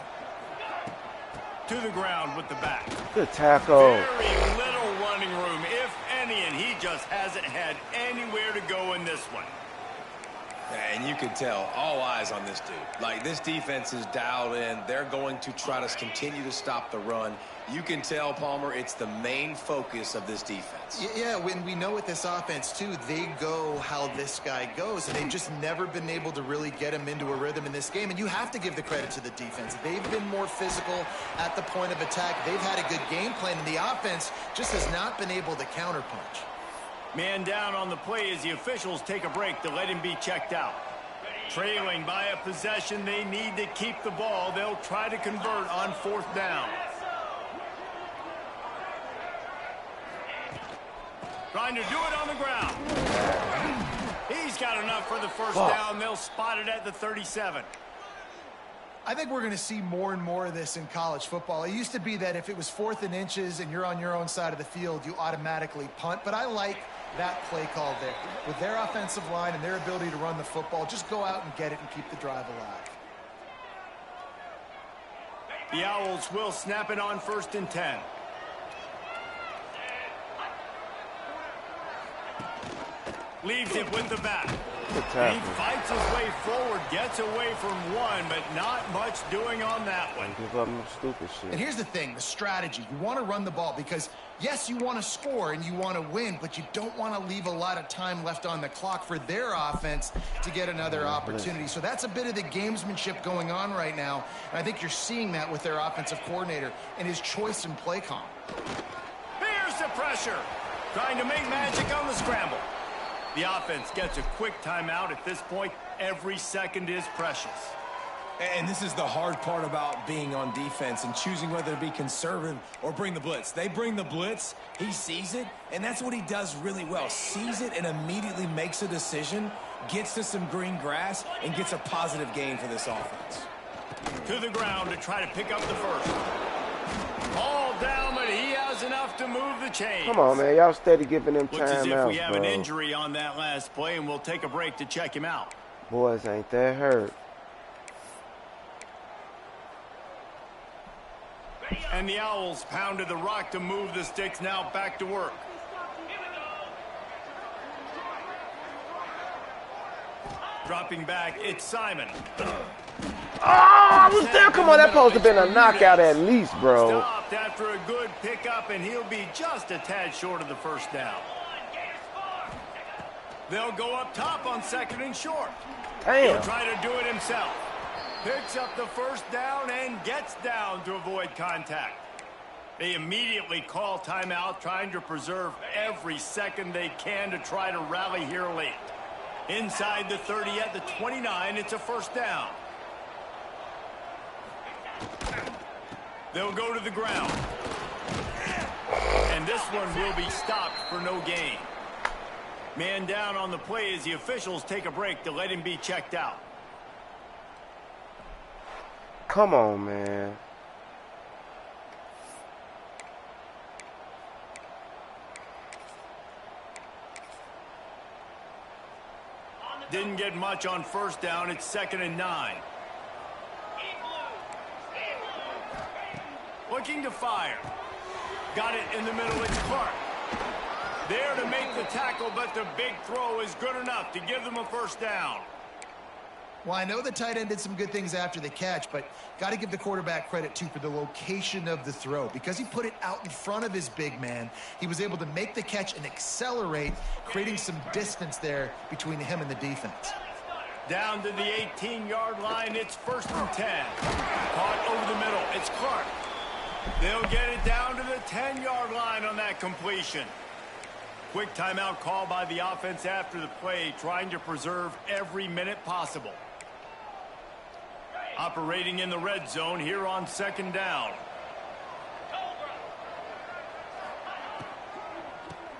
To the ground with the back. Good tackle. Very little running room, if any, and he just hasn't had anywhere to go in this one. And you can tell all eyes on this dude. Like, this defense is dialed in. They're going to try to continue to stop the run. You can tell, Palmer, it's the main focus of this defense. Yeah, when we know with this offense, too, they go how this guy goes, and they've just never been able to really get him into a rhythm in this game, and you have to give the credit to the defense. They've been more physical at the point of attack. They've had a good game plan, and the offense just has not been able to counterpunch. Man down on the play as the officials take a break to let him be checked out. Trailing by a possession, they need to keep the ball. They'll try to convert on 4th down. Trying to do it on the ground. He's got enough for the first down. They'll spot it at the 37. I think we're going to see more and more of this in college football. It used to be that if it was 4th and inches and you're on your own side of the field, you automatically punt. But I like that play call there. With their offensive line and their ability to run the football, just go out and get it and keep the drive alive. The Owls will snap it on 1st and 10. Leaves it with the back. He fights his way forward, gets away from one, but not much doing on that one. Give up no stupid shit. And here's the thing, the strategy. You want to run the ball because, yes, you want to score and you want to win, but you don't want to leave a lot of time left on the clock for their offense to get another opportunity. So that's a bit of the gamesmanship going on right now. And I think you're seeing that with their offensive coordinator and his choice in play call. Here's the pressure. Trying to make magic on the scramble. The offense gets a quick timeout. At this point, every second is precious. And this is the hard part about being on defense and choosing whether to be conservative or bring the blitz. They bring the blitz, he sees it, and that's what he does really well. Sees it and immediately makes a decision, gets to some green grass, and gets a positive gain for this offense. To the ground to try to pick up the first. All down, but he has enough to move the chains. Come on, man. Y'all steady giving them Looks as if timeouts, we have bro. an injury on that last play, and we'll take a break to check him out. Boys ain't that hurt. And the Owls pounded the rock to move the sticks, now back to work. Dropping back, it's Simon. Oh, I was there. Come on, that supposed to have been a knockout at least, bro. Stopped after a good pickup, and he'll be just a tad short of the first down. They'll go up top on 2nd and short. Damn. He'll try to do it himself. Picks up the first down and gets down to avoid contact. They immediately call timeout, trying to preserve every second they can to try to rally here late. Inside the 30 at the 29, it's a first down. They'll go to the ground. And this one will be stopped for no gain. Man down on the play as the officials take a break to let him be checked out. Come on, man. Didn't get much on first down. It's 2nd and 9. Looking to fire. Got it in the middle. It's Clark. There to make the tackle, but the big throw is good enough to give them a first down. Well, I know the tight end did some good things after the catch, but got to give the quarterback credit, too, for the location of the throw. Because he put it out in front of his big man, he was able to make the catch and accelerate, creating some distance there between him and the defense. Down to the 18-yard line, it's 1st and 10. Caught over the middle, it's Clark. They'll get it down to the 10-yard line on that completion. Quick timeout call by the offense after the play, trying to preserve every minute possible. Operating in the red zone here on 2nd down.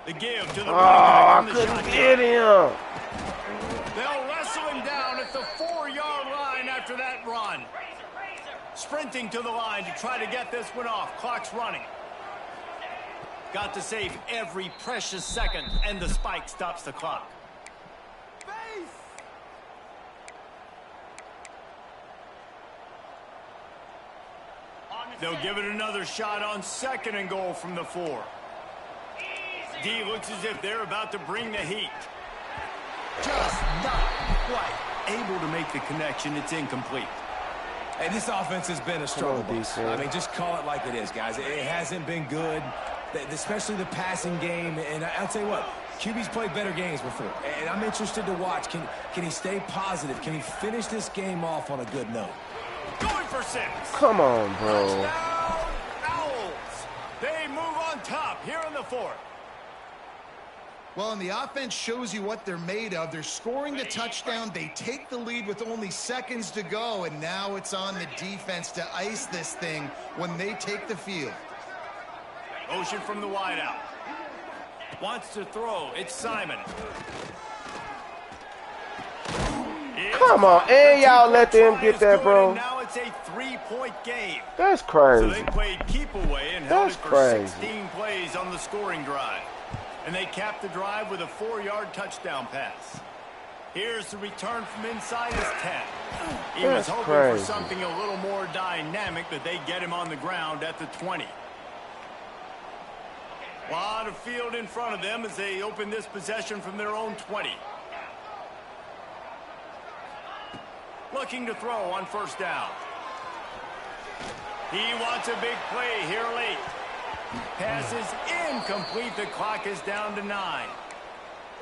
The give to the running back on the shotgun. I couldn't get him. They'll wrestle him down at the 4-yard line after that run. Sprinting to the line to try to get this one off. Clock's running. Got to save every precious second, and the spike stops the clock. They'll give it another shot on 2nd and goal from the 4. D looks as if they're about to bring the heat. Just not quite able to make the connection. It's incomplete. Hey, this offense has been a struggle bus. I mean, just call it like it is, guys. It hasn't been good, especially the passing game. And I'll tell you what, QB's played better games before. And I'm interested to watch. Can he stay positive? Can he finish this game off on a good note? Going for 6. Come on, bro. Touchdown, Owls. They move on top here in the 4th. Well, and the offense shows you what they're made of. They're scoring the touchdown. They take the lead with only seconds to go, and now it's on the defense to ice this thing when they take the field. Motion from the wideout. Wants to throw. It's Simon. Come on, and y'all let them get that, bro. Now it's a 3-point game. That's crazy. So they played keep away and held it for 16 plays on the scoring drive. And they capped the drive with a 4-yard touchdown pass. Here's the return from inside his 10. He was hoping for something a little more dynamic, but they get him on the ground at the 20. A lot of field in front of them as they open this possession from their own 20. Looking to throw on 1st down. He wants a big play here late. Pass is incomplete. The clock is down to 9.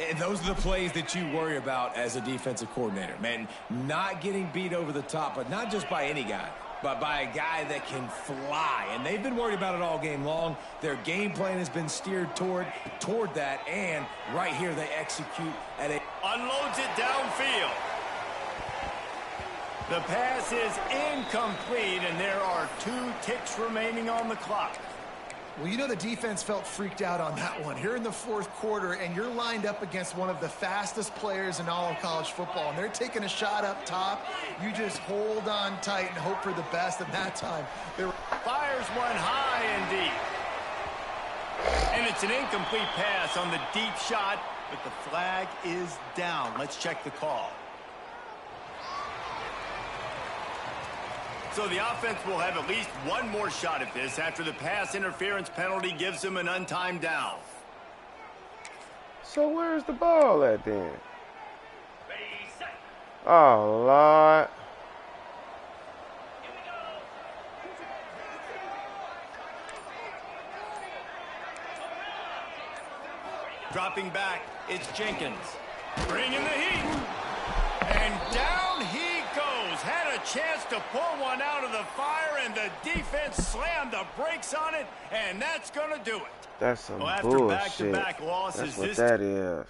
And those are the plays that you worry about as a defensive coordinator, man. Not getting beat over the top, but not just by any guy, but by a guy that can fly. And they've been worried about it all game long. Their game plan has been steered toward that, and right here they execute at a... Unloads it downfield. The pass is incomplete, and there are 2 ticks remaining on the clock. Well, you know the defense felt freaked out on that one. Here in the 4th quarter, and you're lined up against one of the fastest players in all of college football, and they're taking a shot up top. You just hold on tight and hope for the best, and that time they were... Fires one high and deep. And it's an incomplete pass on the deep shot, but the flag is down. Let's check the call. So the offense will have at least one more shot at this after the pass interference penalty gives them an untimed down. So where's the ball at then? Oh, Lord. Dropping back, it's Jenkins. Bringing the heat. And down he goes. Had a chance to pull one out of the fire, and the defense slammed the brakes on it, and that's going to do it. That's some after bullshit. back-to-back losses, that's what that is.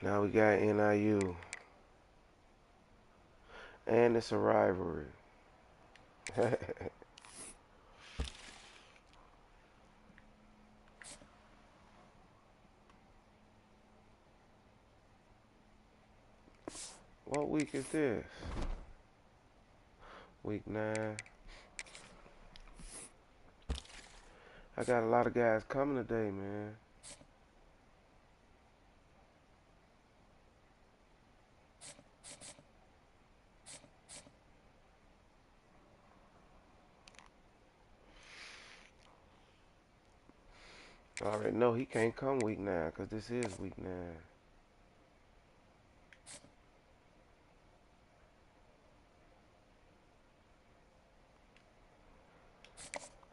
Now we got NIU. And it's a rivalry. What week is this? Week 9. I got a lot of guys coming today, man. I already know he can't come week 9 because this is week 9.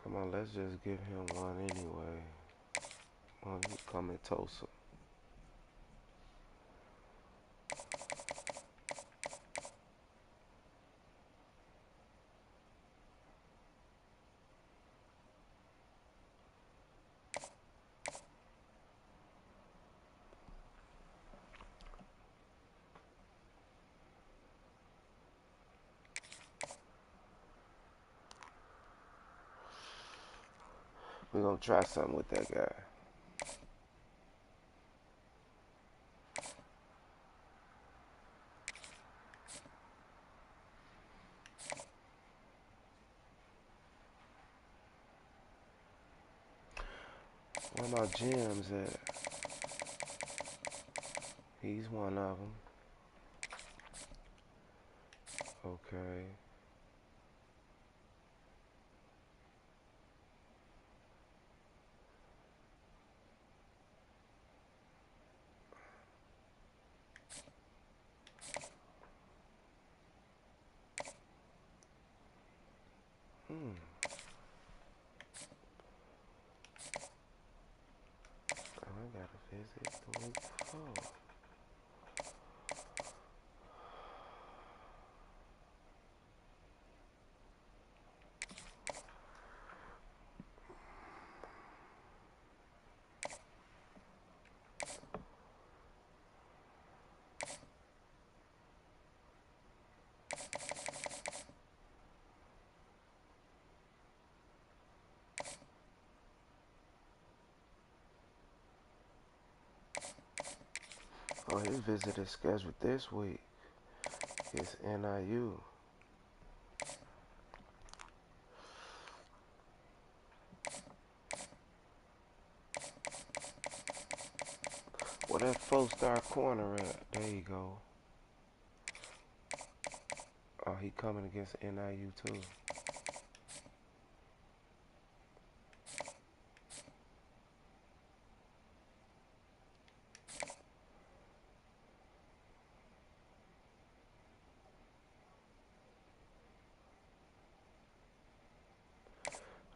Come on, let's just give him one anyway. One come in Tulsa. We're gonna try something with that guy. Where my gems at? He's one of them. Okay. I gotta visit the week before. Oh, his visit is scheduled this week. It's NIU. Where that 4-star corner at? There you go. Oh, he coming against NIU too.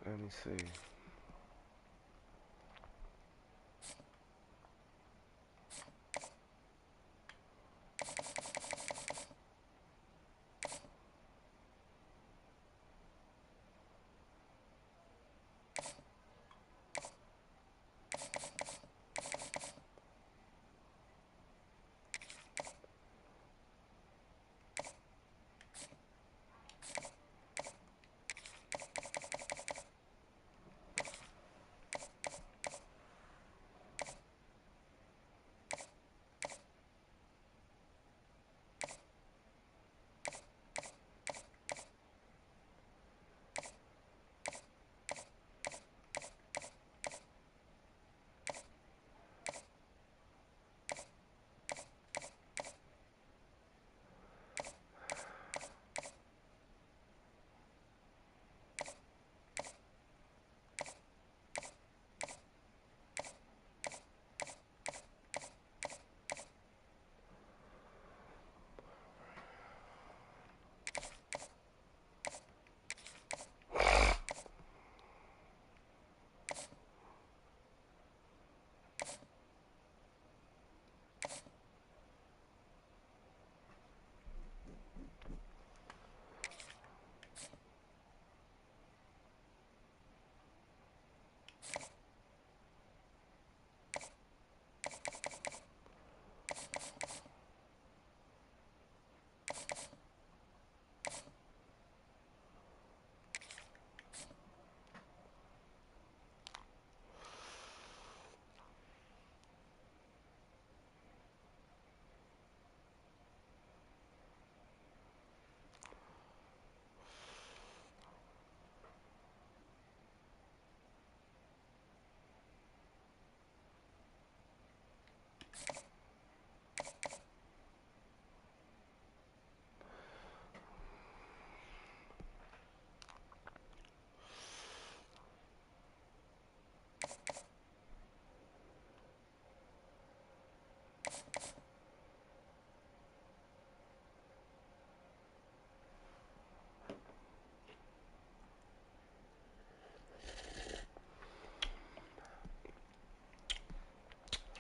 Let me see.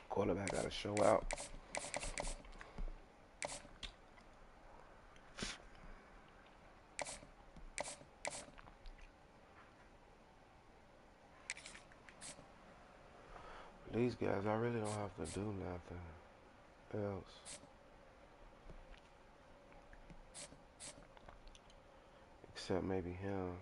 Quarterback got to show out. These guys, I really don't have to do nothing else except maybe him.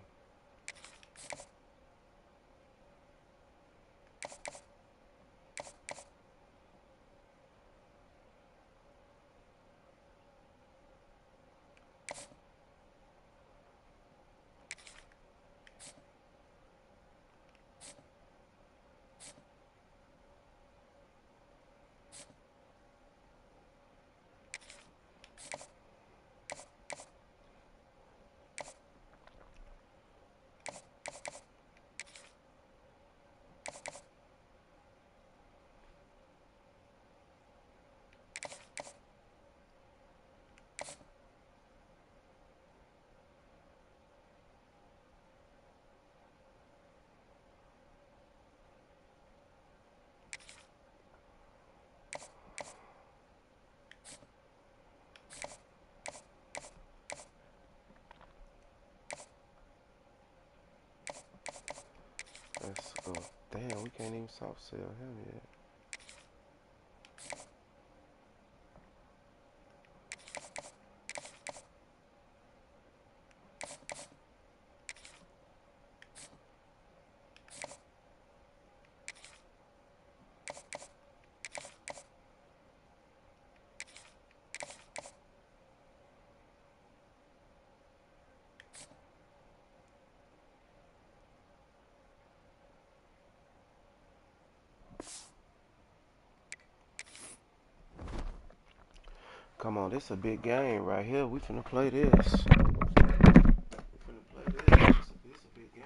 can't even soft sell him yet. Come on, this is a big game right here. We finna play this. We finna play this. It's a big game.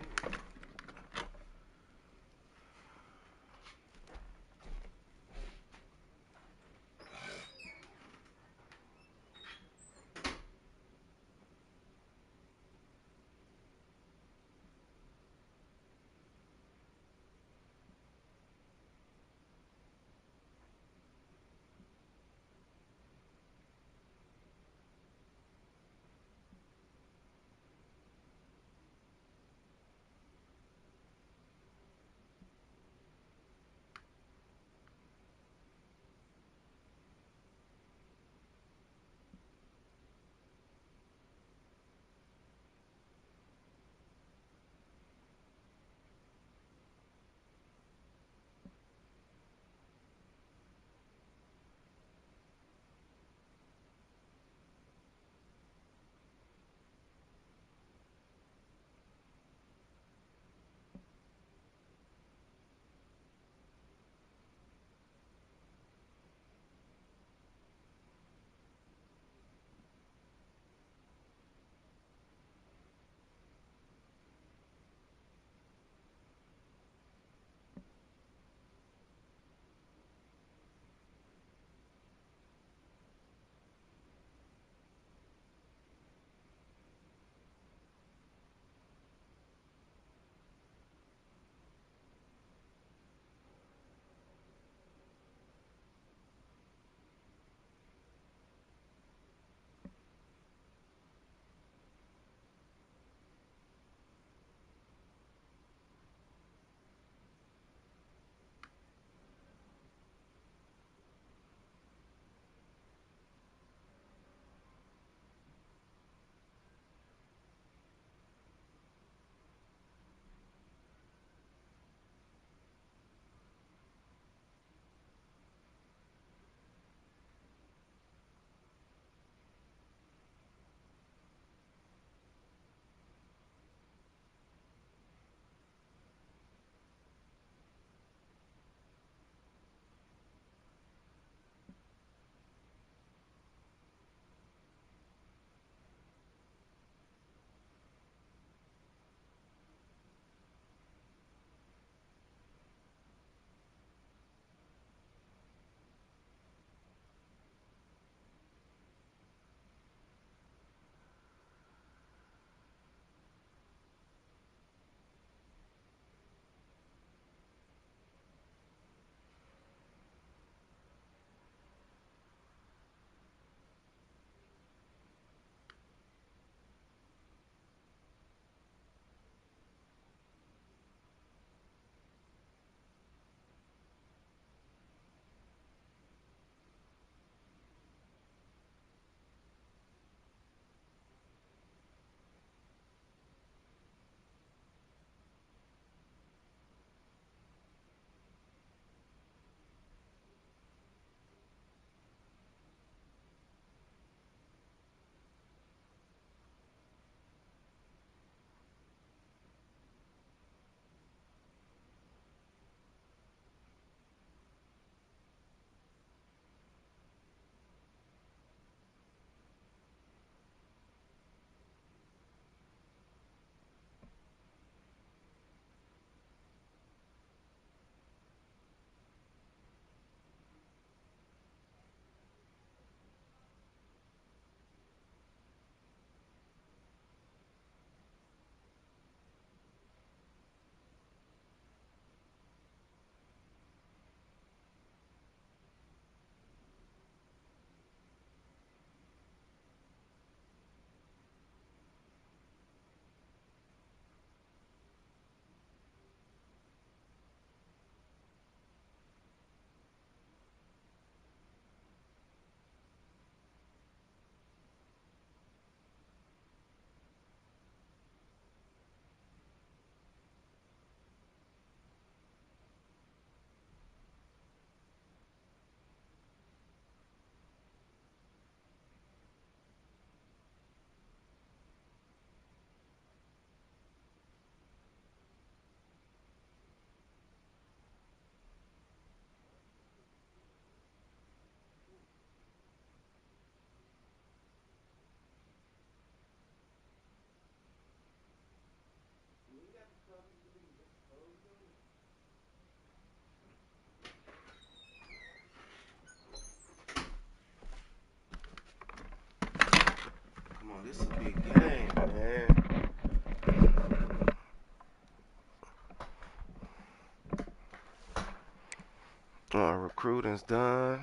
Recruiting's done.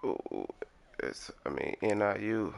Ooh, NIU.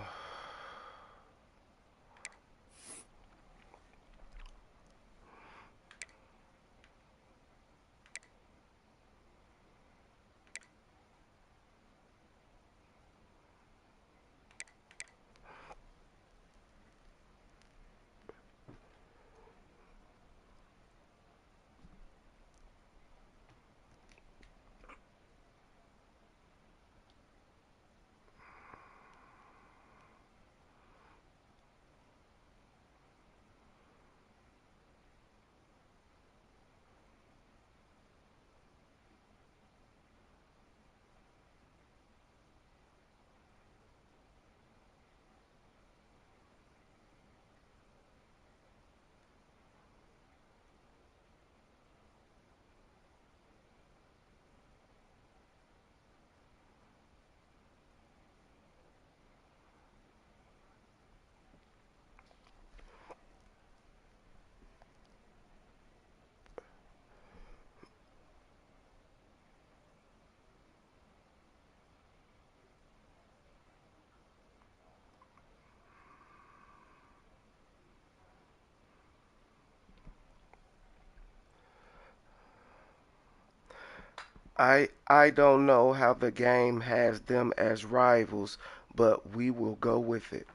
I don't know how the game has them as rivals, but we will go with it.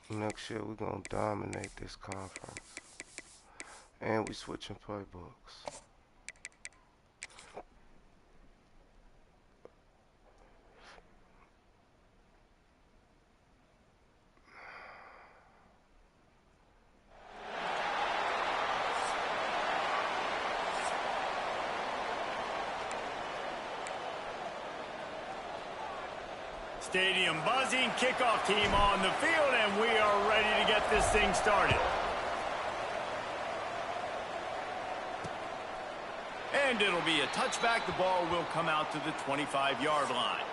Next year we're gonna dominate this conference. And we switching playbooks. Stadium buzzing, kickoff team on the field, and we are ready to get this thing started. And it'll be a touchback. The ball will come out to the 25-yard line.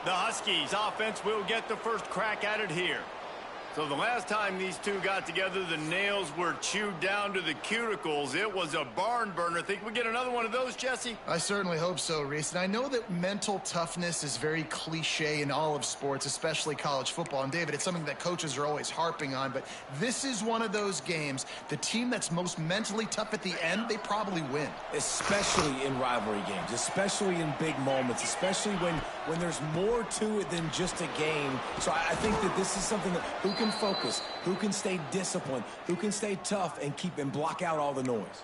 The Huskies offense will get the first crack at it here. So the last time these two got together, the nails were chewed down to the cuticles. It was a barn burner. Think we get another one of those, Jesse? I certainly hope so, Reese. And I know that mental toughness is very cliche in all of sports, especially college football. And, David, it's something that coaches are always harping on. But this is one of those games, the team that's most mentally tough at the end, they probably win. Especially in rivalry games, especially in big moments, especially when there's more to it than just a game. So I think that this is something that who can focus, who can stay disciplined, who can stay tough and block out all the noise.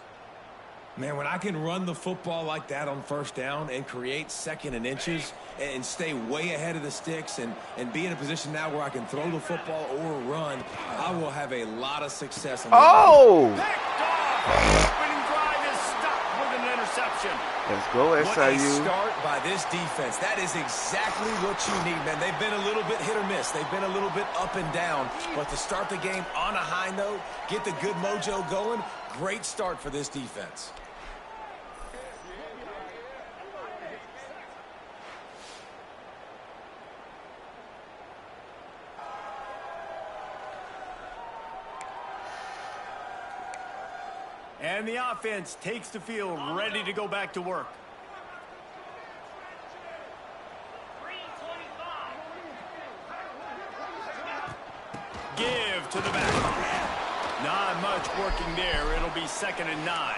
Man, when I can run the football like that on first down and create second and inches and stay way ahead of the sticks and be in a position now where I can throw the football or run, I will have a lot of success. Oh! Picked off! The opening drive is stopped with an interception. Let's go, What a SIU. start by this defense. That is exactly what you need, man. They've been a little bit hit or miss. They've been a little bit up and down. But to start the game on a high note, get the good mojo going, great start for this defense. And the offense takes the field, ready to go back to work. Give to the back. Not much working there. It'll be 2nd and 9.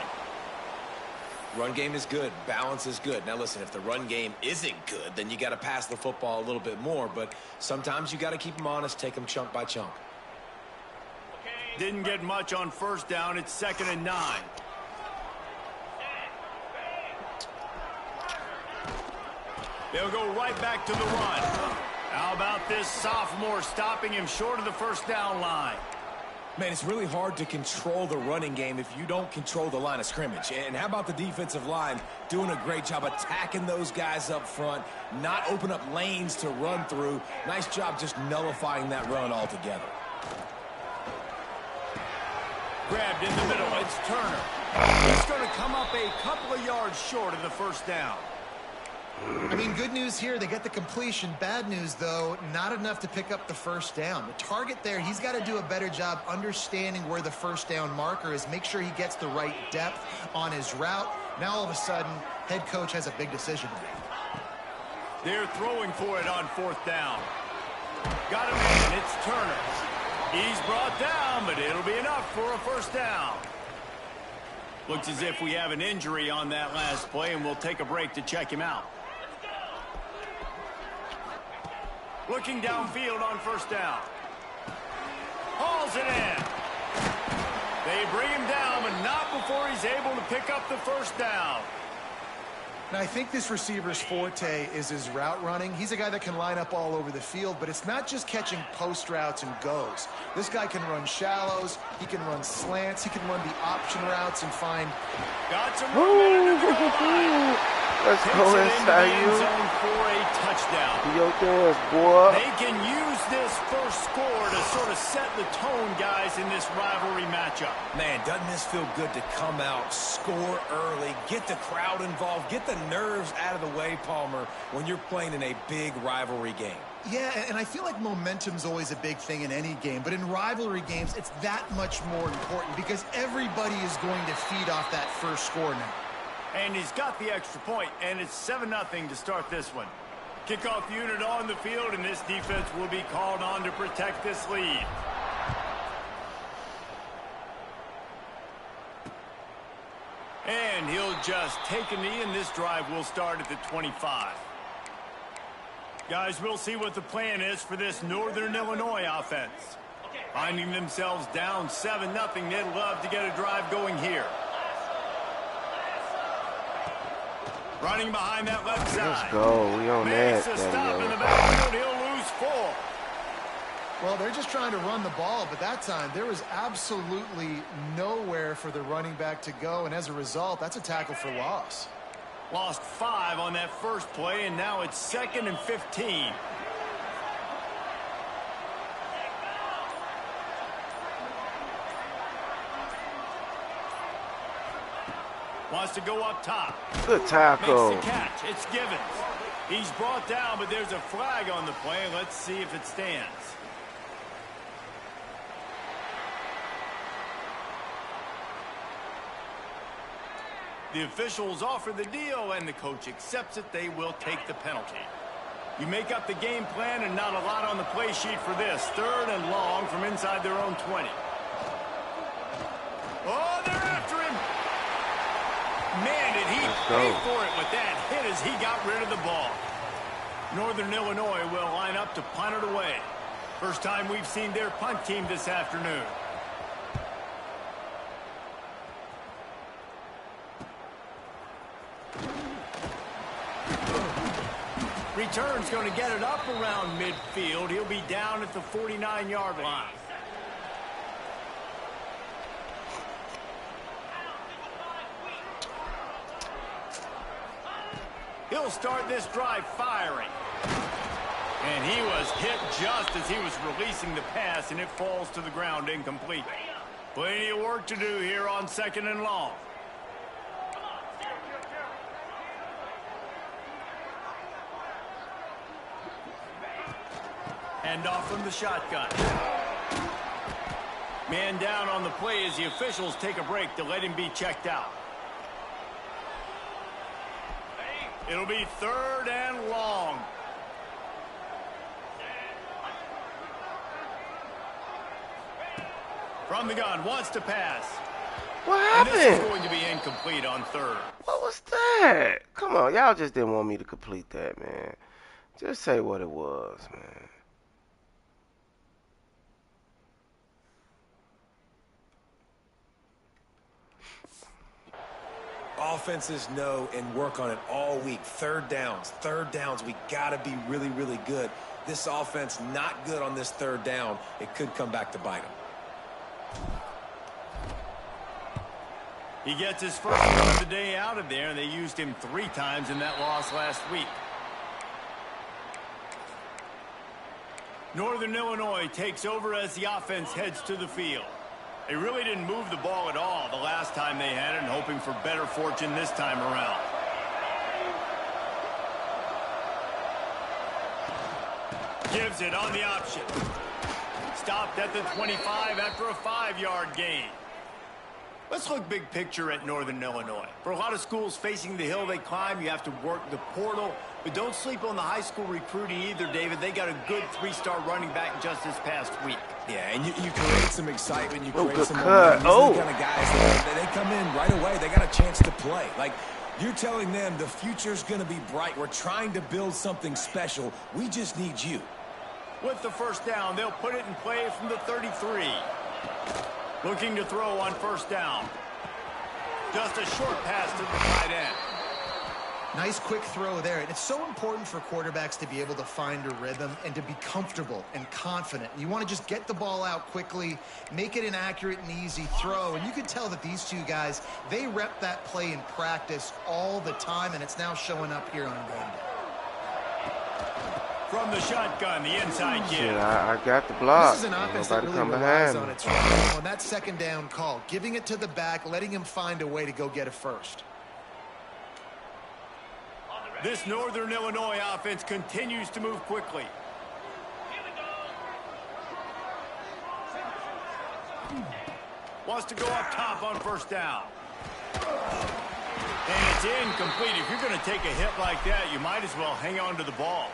Run game is good. Balance is good. Now, listen, if the run game isn't good, then you got to pass the football a little bit more. But sometimes you got to keep them honest, take them chunk by chunk. Didn't get much on 1st down. It's 2nd and 9. They'll go right back to the run. How about this sophomore stopping him short of the 1st down line? Man, it's really hard to control the running game if you don't control the line of scrimmage. And how about the defensive line doing a great job attacking those guys up front, not open up lanes to run through. Nice job just nullifying that run altogether. Grabbed in the middle. It's Turner. He's going to come up a couple of yards short of the 1st down. I mean, good news here, they get the completion. Bad news, though, not enough to pick up the 1st down. The target there, he's got to do a better job understanding where the 1st down marker is, make sure he gets the right depth on his route. Now, all of a sudden, head coach has a big decision to make. They're throwing for it on 4th down. Got him in. It's Turner. He's brought down, but it'll be enough for a 1st down. Looks as if we have an injury on that last play, and we'll take a break to check him out. Looking downfield on 1st down. Hauls it in. They bring him down, but not before he's able to pick up the 1st down. Now, I think this receiver's forte is his route running. He's a guy that can line up all over the field, but it's not just catching post routes and goes. This guy can run shallows, he can run slants, he can run the option routes and find... Got some room. Let's go, SIU. For a touchdown. Yo, dance, boy. They can use this first score to sort of set the tone, guys, in this rivalry matchup. Man, doesn't this feel good to come out, score early, get the crowd involved, get the nerves out of the way, Palmer, when you're playing in a big rivalry game? Yeah, and I feel like momentum's always a big thing in any game, but in rivalry games, it's that much more important because everybody is going to feed off that first score now. And he's got the extra point, and it's 7-0 to start this one. Kickoff unit on the field, and this defense will be called on to protect this lead. And he'll just take a knee, and this drive will start at the 25. Guys, we'll see what the plan is for this Northern Illinois offense. Finding themselves down 7-0, they'd love to get a drive going here. Running behind that left side. Let's go. We on Makes that, a stop in the Daddy. backfield. He'll lose 4. Well, they're just trying to run the ball, but that time there was absolutely nowhere for the running back to go, and as a result, that's a tackle for loss. Lost 5 on that first play, and now it's 2nd and 15. Wants to go up top. Good tackle. Makes the catch. It's Givens. He's brought down, but there's a flag on the play. Let's see if it stands. The officials offer the deal, and the coach accepts it. They will take the penalty. You make up the game plan, and not a lot on the play sheet for this. 3rd and long from inside their own 20. Oh, they're after him. Man, did he pay for it with that hit as he got rid of the ball. Northern Illinois will line up to punt it away. First time we've seen their punt team this afternoon. Return's going to get it up around midfield. He'll be down at the 49-yard line. He'll start this drive firing. And he was hit just as he was releasing the pass, and it falls to the ground incomplete. Plenty of work to do here on 2nd and long. Hand off from the shotgun. Man down on the play as the officials take a break to let him be checked out. It'll be 3rd and long. From the gun, wants to pass. What And this is happened? going to be incomplete on 3rd. What was that? Come on, y'all just didn't want me to complete that, man. Just say what it was, man. Offenses know and work on it all week. Third downs. We got to be really, really good. This offense not good on this 3rd down. It could come back to bite them. He gets his first run of the day out of there, and they used him 3 times in that loss last week. Northern Illinois takes over as the offense heads to the field. They really didn't move the ball at all the last time they had it, and hoping for better fortune this time around. Gives it on the option. Stopped at the 25 after a 5-yard gain. Let's look big picture at Northern Illinois. For a lot of schools facing the hill they climb, you have to work the portal. But don't sleep on the high school recruiting either, David. They got a good 3-star running back just this past week. Yeah, and you create some excitement. You create good some cut. momentum. These are the kind of guys that they come in right away. They got a chance to play. Like, you're telling them the future's going to be bright. We're trying to build something special. We just need you. With the 1st down, they'll put it in play from the 33. Looking to throw on 1st down. Just a short pass to the tight end. Nice quick throw there. And it's so important for quarterbacks to be able to find a rhythm and to be comfortable and confident. You want to just get the ball out quickly, make it an accurate and easy throw. And you can tell that these 2 guys, they rep that play in practice all the time, and it's now showing up here on game day. From the shotgun, the inside give. Yeah, I got the block. This is an offense that really relies on its run. On that 2nd down call, giving it to the back, letting him find a way to go get it first. This Northern Illinois offense continues to move quickly. Wants to go up top on 1st down. And it's incomplete. If you're going to take a hit like that, you might as well hang on to the ball.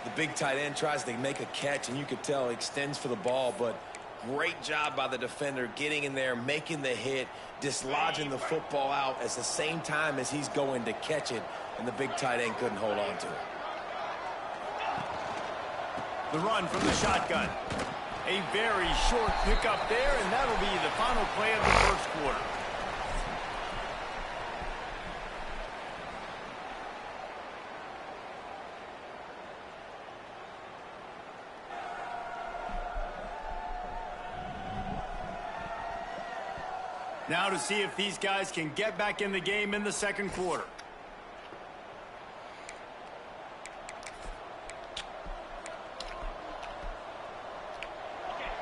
The big tight end tries to make a catch, and you could tell he extends for the ball, but great job by the defender getting in there, making the hit, dislodging the football out at the same time as he's going to catch it, and the big tight end couldn't hold on to it. The run from the shotgun. A very short pickup there, and that'll be the final play of the 1st quarter. Now to see if these guys can get back in the game in the 2nd quarter.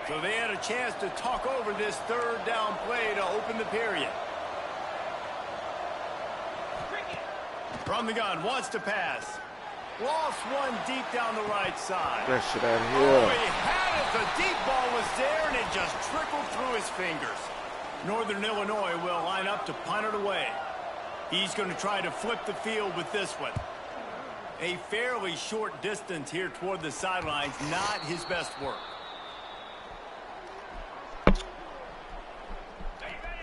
So they had a chance to talk over this 3rd down play to open the period. From the gun, wants to pass. Lost one deep down the right side. That shit out of Oh, here. he had it. The deep ball was there, and it just trickled through his fingers. Northern Illinois will line up to punt it away. He's going to try to flip the field with this one. A fairly short distance here toward the sidelines, not his best work.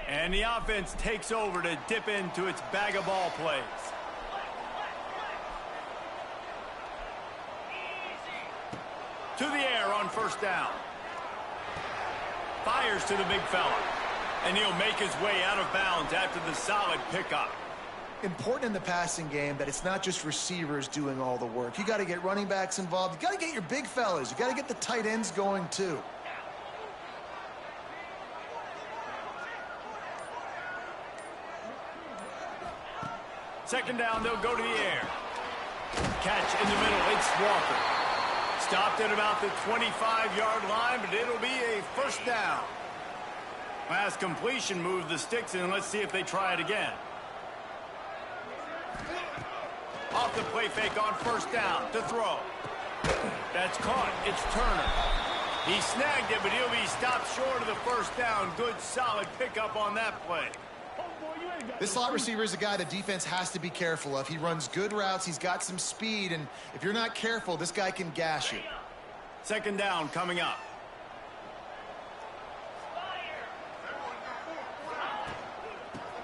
And the offense takes over to dip into its bag of ball plays. To the air on 1st down. Fires to the big fella. And he'll make his way out of bounds after the solid pickup. Important in the passing game that it's not just receivers doing all the work. You got to get running backs involved. You got to get your big fellas. You got to get the tight ends going too. Second down, they'll go to the air. catch in the middle. It's Walker. Stopped at about the 25-yard line, but it'll be a first down. Last completion moved the sticks, and let's see if they try it again. Off the play fake on first down to throw. That's caught. It's Turner. He snagged it, but he'll be stopped short of the first down. Good, solid pickup on that play. This slot receiver is a guy the defense has to be careful of. He runs good routes. He's got some speed, and if you're not careful, this guy can gash you. Second down coming up.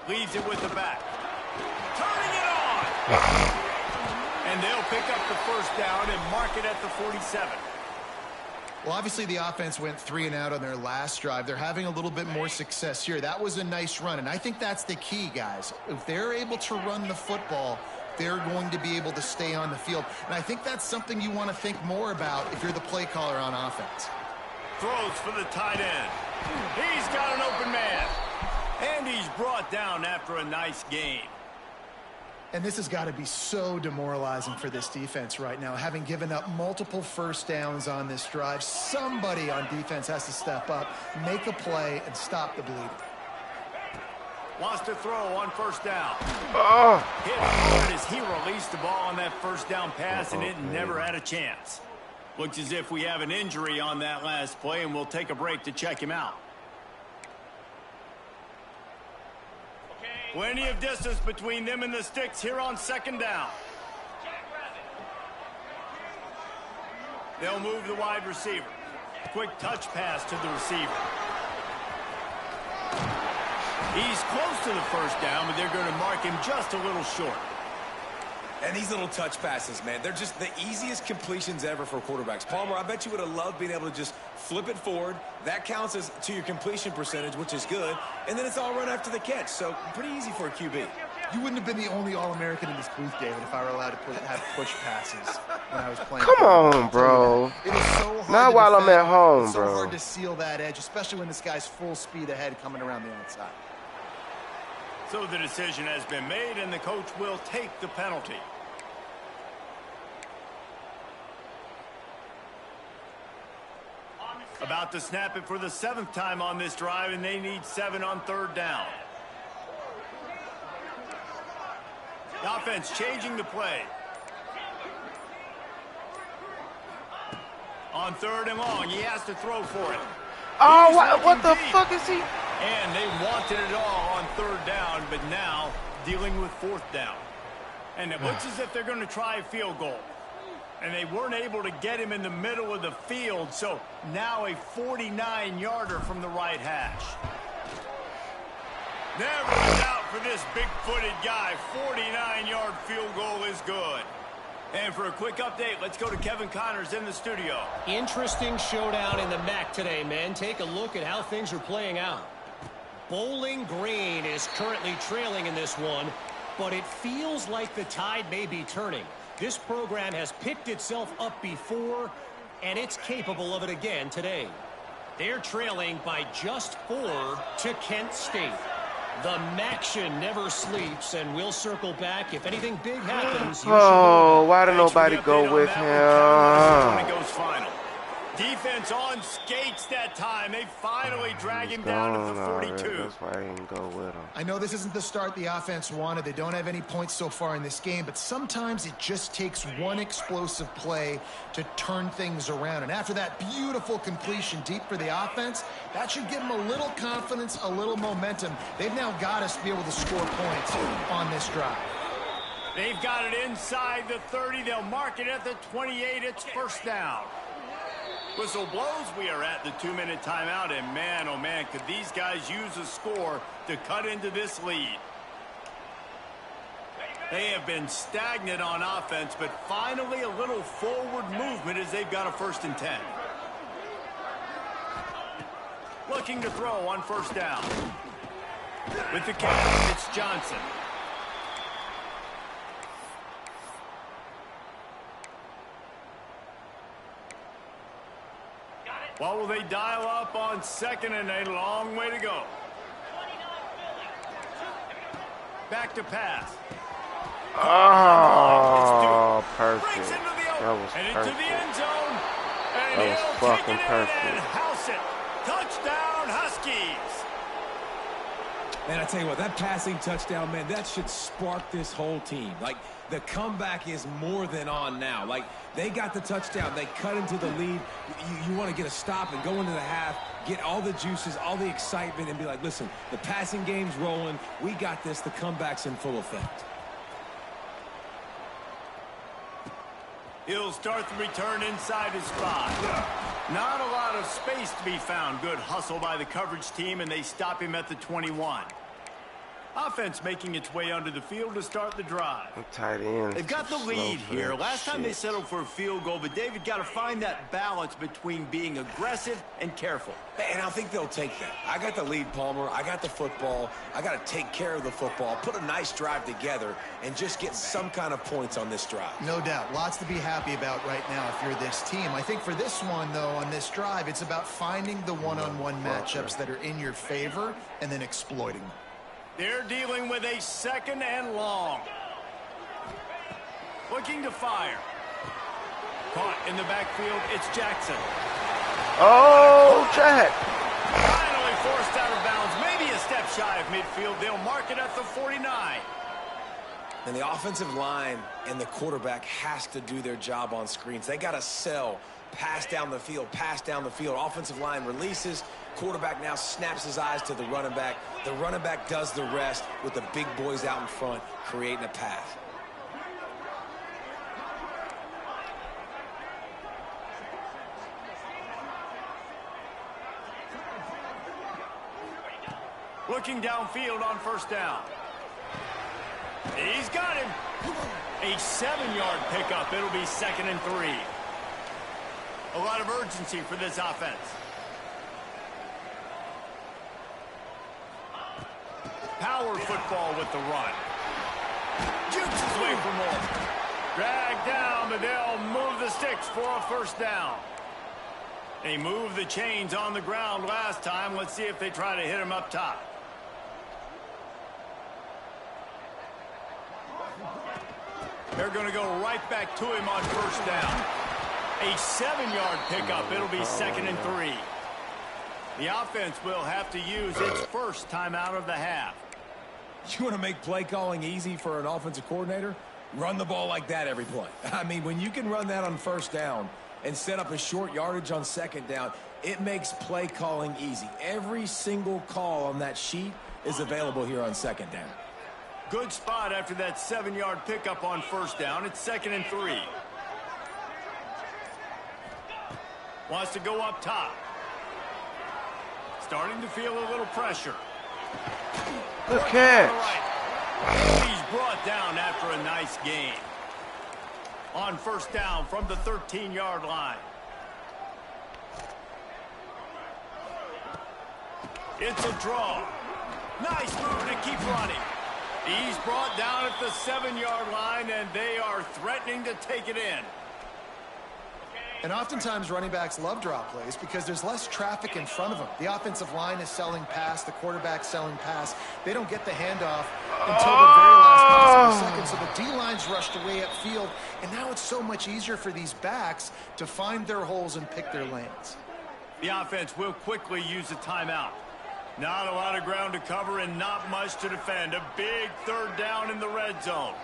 Leads it with the back. Turning it on! And they'll pick up the first down and mark it at the 47. Well, obviously the offense went 3 and out on their last drive. They're having a little bit more success here. That was a nice run, and I think that's the key, guys. If they're able to run the football, they're going to be able to stay on the field. And I think that's something you want to think more about if you're the play caller on offense. Throws for the tight end. He's got an open man. And he's brought down after a nice gain. And this has got to be so demoralizing for this defense right now. Having given up multiple first downs on this drive, somebody on defense has to step up, make a play, and stop the bleeding. Wants to throw on first down. Oh. Hit hard as he released the ball on that first down pass, and it never had a chance. Looks as if we have an injury on that last play, and we'll take a break to check him out. Plenty of distance between them and the sticks here on second down. They'll move the wide receiver. Quick touch pass to the receiver. He's close to the first down, but they're going to mark him just a little short. And these little touch passes, man, they're just the easiest completions ever for quarterbacks. Palmer, I bet you would have loved being able to just flip it forward. That counts as to your completion percentage, which is good. And then it's all run after the catch. So pretty easy for a QB. You wouldn't have been the only All-American in this booth, David, if I were allowed to have push passes when I was playing. Come on, bro. It is so hard Not to while defend. I'm at home, It's so bro. hard to seal that edge, especially when this guy's full speed ahead coming around the outside. So the decision has been made, and the coach will take the penalty. About to snap it for the 7th time on this drive, and they need 7 on third down. The offense changing the play. On third and long, he has to throw for it. Oh, what the fuck is he? And they wanted it all on third down, but now dealing with fourth down. And it looks as if they're going to try a field goal. And they weren't able to get him in the middle of the field, so now a 49-yarder from the right hash. Never in doubt for this big-footed guy. 49-yard field goal is good. And for a quick update, let's go to Kevin Connors in the studio. Interesting showdown in the MAC today, men. Take a look at how things are playing out. Bowling Green is currently trailing in this one, but it feels like the tide may be turning. This program has picked itself up before, and it's capable of it again today. They're trailing by just 4 to Kent State. The Maction never sleeps, and we'll circle back. If anything big happens, you Oh, why did Thanks for nobody the update go on with that one, Kevin. This is when him? it goes final. Defense on skates that time. They finally drag him down to the 42. That's why I didn't go with him. I know this isn't the start the offense wanted. They don't have any points so far in this game, but sometimes it just takes one explosive play to turn things around. And after that beautiful completion deep for the offense, that should give them a little confidence, a little momentum. They've now got us to be able to score points on this drive. They've got it inside the 30. They'll mark it at the 28. It's first down. Whistle blows. We are at the 2-minute timeout, and man, oh man, could these guys use a score to cut into this lead. They have been stagnant on offense, but finally a little forward movement as they've got a 1st and 10. Looking to throw on first down. With the catch, it's Johnson. What will they dial up on 2nd and a long way to go? Back to pass. Oh, perfect. Breaks into the That was and into the perfect. end zone. And That was he'll take fucking it in perfect. and house it. Touchdown, Huskies. Man, I tell you what, that passing touchdown, man, that should spark this whole team. Like, the comeback is more than on now. Like, they got the touchdown. They cut into the lead. You want to get a stop and go into the half, get all the juices, all the excitement, and be like, listen, the passing game's rolling. We got this. The comeback's in full effect. He'll start the return inside his 5. Not a lot of space to be found. Good hustle by the coverage team, and they stop him at the 21. Offense making its way onto the field to start the drive. Tight ends. They've got the slow lead for here. that Last time they shit. settled for a field goal, but David got to find that balance between being aggressive and careful. And I think they'll take that. I got the lead, Palmer. I got the football. I got to take care of the football, put a nice drive together, and just get some kind of points on this drive. No doubt. Lots to be happy about right now if you're this team. I think for this one, though, on this drive, it's about finding the one-on-one matchups that are in your favor and then exploiting them. They're dealing with a 2nd and long. Looking to fire. Caught in the backfield, it's Jackson. Oh, Jack. Finally forced out of bounds, maybe a step shy of midfield. They'll mark it at the 49. And the offensive line and the quarterback has to do their job on screens. They got to sell, pass down the field, pass down the field. Offensive line releases. Quarterback now snaps his eyes to the running back. The running back does the rest with the big boys out in front, creating a pass. Looking downfield on 1st down. He's got him. A 7-yard pickup. It'll be 2nd and 3. A lot of urgency for this offense. Power football with the run. Jukes his way for more. Dragged down, but they'll move the sticks for a 1st down. They moved the chains on the ground last time. Let's see if they try to hit him up top. They're going to go right back to him on 1st down. A 7-yard pickup. It'll be 2nd and 3. The offense will have to use its first timeout of the half. You want to make play calling easy for an offensive coordinator? Run the ball like that every play. I mean, when you can run that on 1st down and set up a short yardage on 2nd down, it makes play calling easy. Every single call on that sheet is available here on 2nd down. Good spot after that 7-yard pickup on 1st down. It's 2nd and 3. Wants to go up top. Starting to feel a little pressure. Good catch. He's brought down after a nice gain. On 1st down from the 13-yard line. It's a draw. Nice move to keep running. He's brought down at the 7-yard line, and they are threatening to take it in. And oftentimes running backs love draw plays because there's less traffic in front of them. The offensive line is selling pass, the quarterback's selling pass. They don't get the handoff until the very last possible second. So the D-line's rushed away upfield, and now it's so much easier for these backs to find their holes and pick their lanes. The offense will quickly use a timeout. Not a lot of ground to cover and not much to defend. A big 3rd down in the red zone.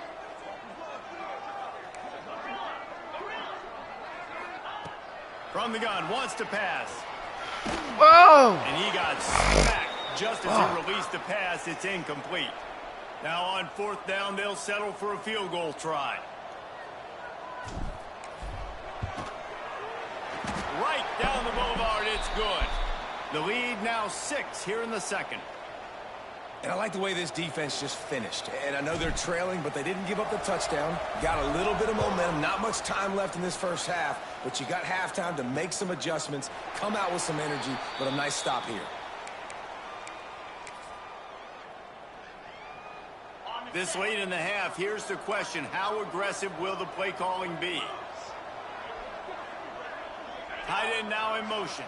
From the gun, wants to pass. Whoa! And he got smacked just as he released the pass. It's incomplete. Now on 4th down, they'll settle for a field goal try. Right down the boulevard, it's good. The lead now 6 here in the 2nd. And I like the way this defense just finished. And I know they're trailing, but they didn't give up the touchdown. Got a little bit of momentum. Not much time left in this 1st half, but you got halftime to make some adjustments, come out with some energy, but a nice stop here. This late in the half, here's the question. How aggressive will the play calling be? Tight end now in motion.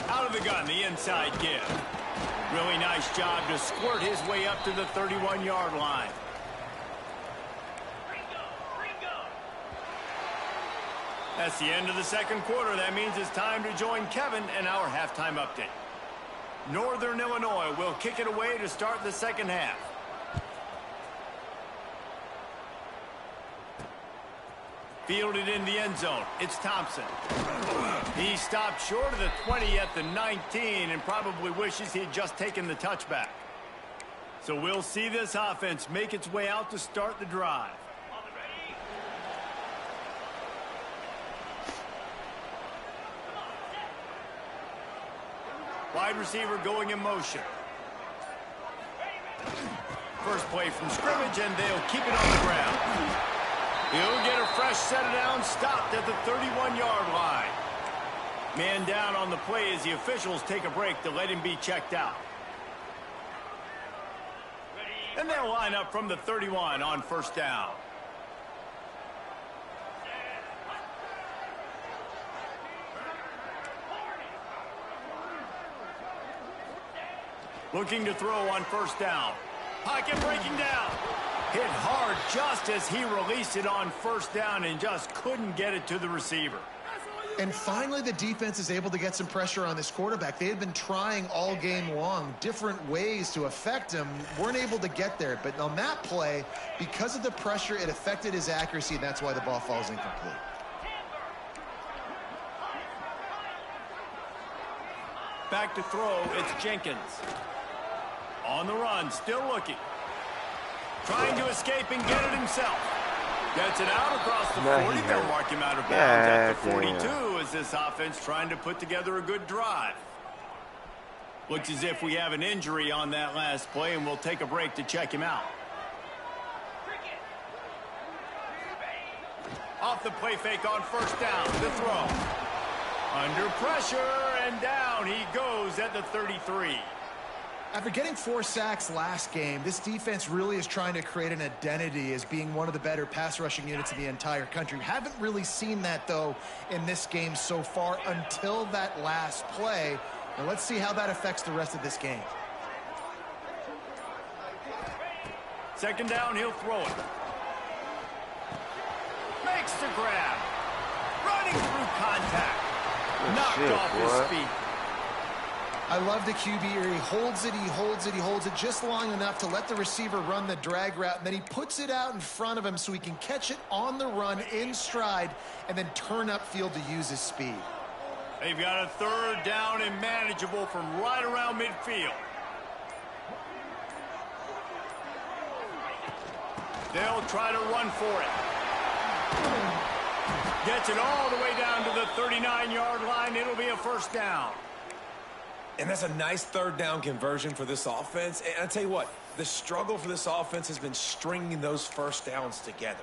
Out of the gun, the inside give. Really nice job to squirt his way up to the 31-yard line. That's the end of the second quarter. That means it's time to join Kevin in our halftime update. Northern Illinois will kick it away to start the second half. Fielded in the end zone. It's Thompson. He stopped short of the 20 at the 19 and probably wishes he had just taken the touchback. So we'll see this offense make its way out to start the drive. Wide receiver going in motion. First play from scrimmage, and they'll keep it on the ground. He'll get a fresh set down, stopped at the 31-yard line. Man down on the play as the officials take a break to let him be checked out. And they'll line up from the 31 on first down. Looking to throw on first down. Pocket breaking down. Hit hard just as he released it on first down and just couldn't get it to the receiver. And finally, the defense is able to get some pressure on this quarterback. They had been trying all game long different ways to affect him. Weren't able to get there. But on that play, because of the pressure, it affected his accuracy, and that's why the ball falls incomplete. Back to throw, it's Jenkins. On the run, still looking. Trying to escape and get it himself. Gets it out across the 40. They'll mark him out of bounds at the 42 as this offense trying to put together a good drive. Looks as if we have an injury on that last play, and we'll take a break to check him out. Off the play fake on first down, the throw. Under pressure, and down he goes at the 33. After getting 4 sacks last game, this defense really is trying to create an identity as being one of the better pass rushing units in the entire country. Haven't really seen that, though, in this game so far until that last play. Now let's see how that affects the rest of this game. Second down, he'll throw it. Makes the grab. Running through contact. Knocked off his feet. I love the QB here. He holds it, he holds it, he holds it just long enough to let the receiver run the drag route, and then he puts it out in front of him so he can catch it on the run in stride and then turn upfield to use his speed. They've got a third down and manageable from right around midfield. They'll try to run for it. Gets it all the way down to the 39-yard line. It'll be a first down. And that's a nice third down conversion for this offense. And I tell you what, the struggle for this offense has been stringing those first downs together.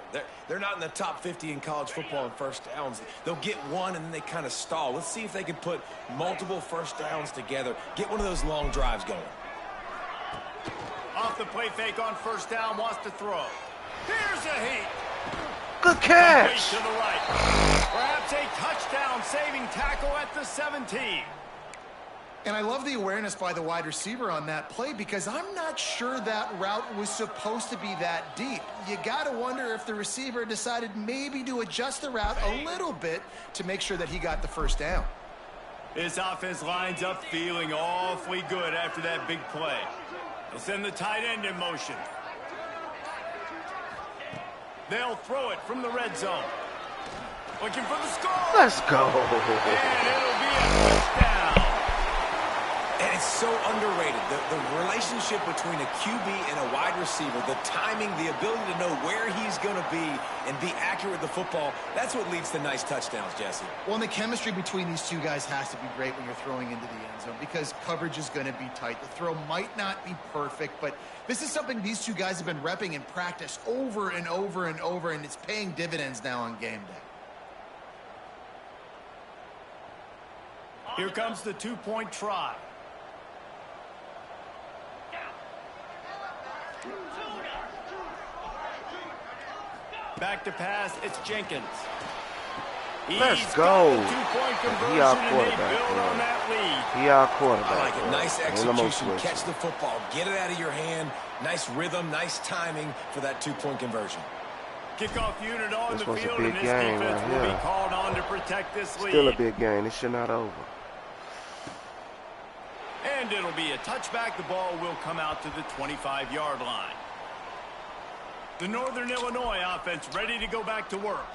They're not in the top 50 in college football in first downs. They'll get one and then they kind of stall. Let's see if they can put multiple first downs together, get one of those long drives going. Off the play fake on first down, wants to throw. Here's a heat. Good catch. To the right. Perhaps a touchdown-saving tackle at the 17. And I love the awareness by the wide receiver on that play because I'm not sure that route was supposed to be that deep. You got to wonder if the receiver decided maybe to adjust the route a little bit to make sure that he got the first down. This offense lines up feeling awfully good after that big play. They'll send the tight end in motion. They'll throw it from the red zone. Looking for the score. Let's go. And it'll be a touchdown. And it's so underrated. The relationship between a QB and a wide receiver, the timing, the ability to know where he's going to be and be accurate with the football, that's what leads to nice touchdowns, Jesse. Well, and the chemistry between these two guys has to be great when you're throwing into the end zone because coverage is going to be tight. The throw might not be perfect, but this is something these two guys have been repping in practice over and over and over, and it's paying dividends now on game day. Here comes the two-point try. Back to pass, it's Jenkins. Let's go. He our quarterback. He our quarterback. I like it. Nice execution. Catch the football. Get it out of your hand. Nice rhythm, nice timing for that two-point conversion. Kickoff unit on This the was a field, big and this game defense right will be here. called on to protect this lead. Still a big game. This shit not over. And it'll be a touchback. The ball will come out to the 25-yard line. The Northern Illinois offense ready to go back to work.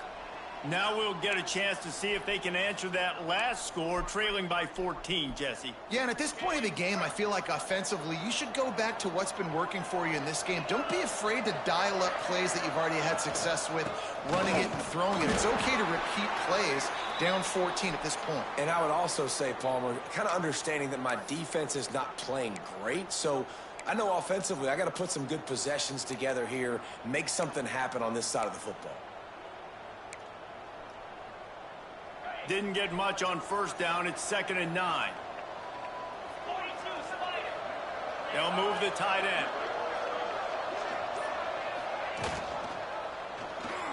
Now we'll get a chance to see if they can answer that last score, trailing by 14, Jesse. Yeah, and at this point of the game, I feel like offensively, you should go back to what's been working for you in this game. Don't be afraid to dial up plays that you've already had success with, running it and throwing it. It's okay to repeat plays down 14 at this point. And I would also say, Palmer, kind of understanding that my defense is not playing great, so I know offensively I got to put some good possessions together here, make something happen on this side of the football. Didn't get much on first down. It's 2nd and 9. They'll move the tight end.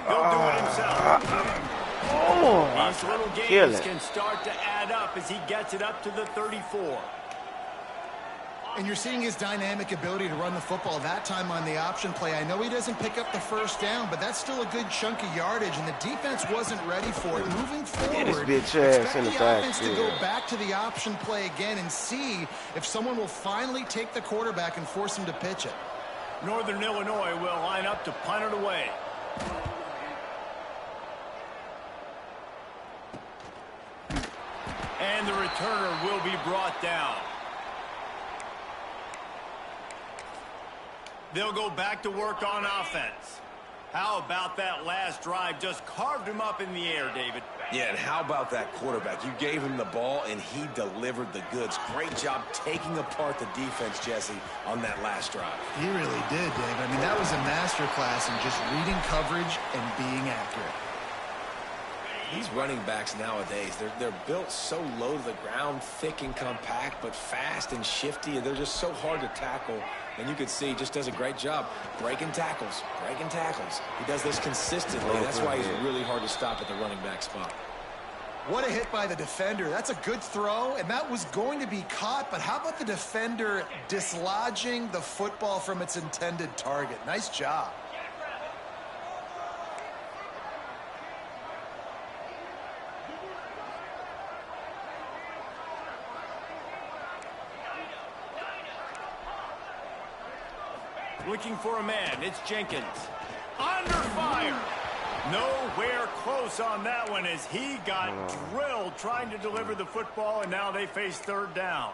He'll do it himself. These little games can start to add up as he gets it up to the 34. And you're seeing his dynamic ability to run the football that time on the option play. I know he doesn't pick up the first down, but that's still a good chunk of yardage, and the defense wasn't ready for it. Moving forward, expect the offense to go back to the option play again and see if someone will finally take the quarterback and force him to pitch it. Northern Illinois will line up to punt it away. And the returner will be brought down. They'll go back to work on offense. How about that last drive? Just carved him up in the air, David. Yeah, and how about that quarterback? You gave him the ball, and he delivered the goods. Great job taking apart the defense, Jesse, on that last drive. He really did, Dave. I mean, that was a masterclass in just reading coverage and being accurate. These running backs nowadays, they're built so low to the ground, thick and compact, but fast and shifty, and they're just so hard to tackle. And you could see he just does a great job breaking tackles, breaking tackles. He does this consistently. That's why he's really hard to stop at the running back spot. What a hit by the defender. That's a good throw, and that was going to be caught, but how about the defender dislodging the football from its intended target? Nice job. Looking for a man. It's Jenkins. Under fire. Nowhere close on that one as he got drilled trying to deliver the football, and now they face 3rd down.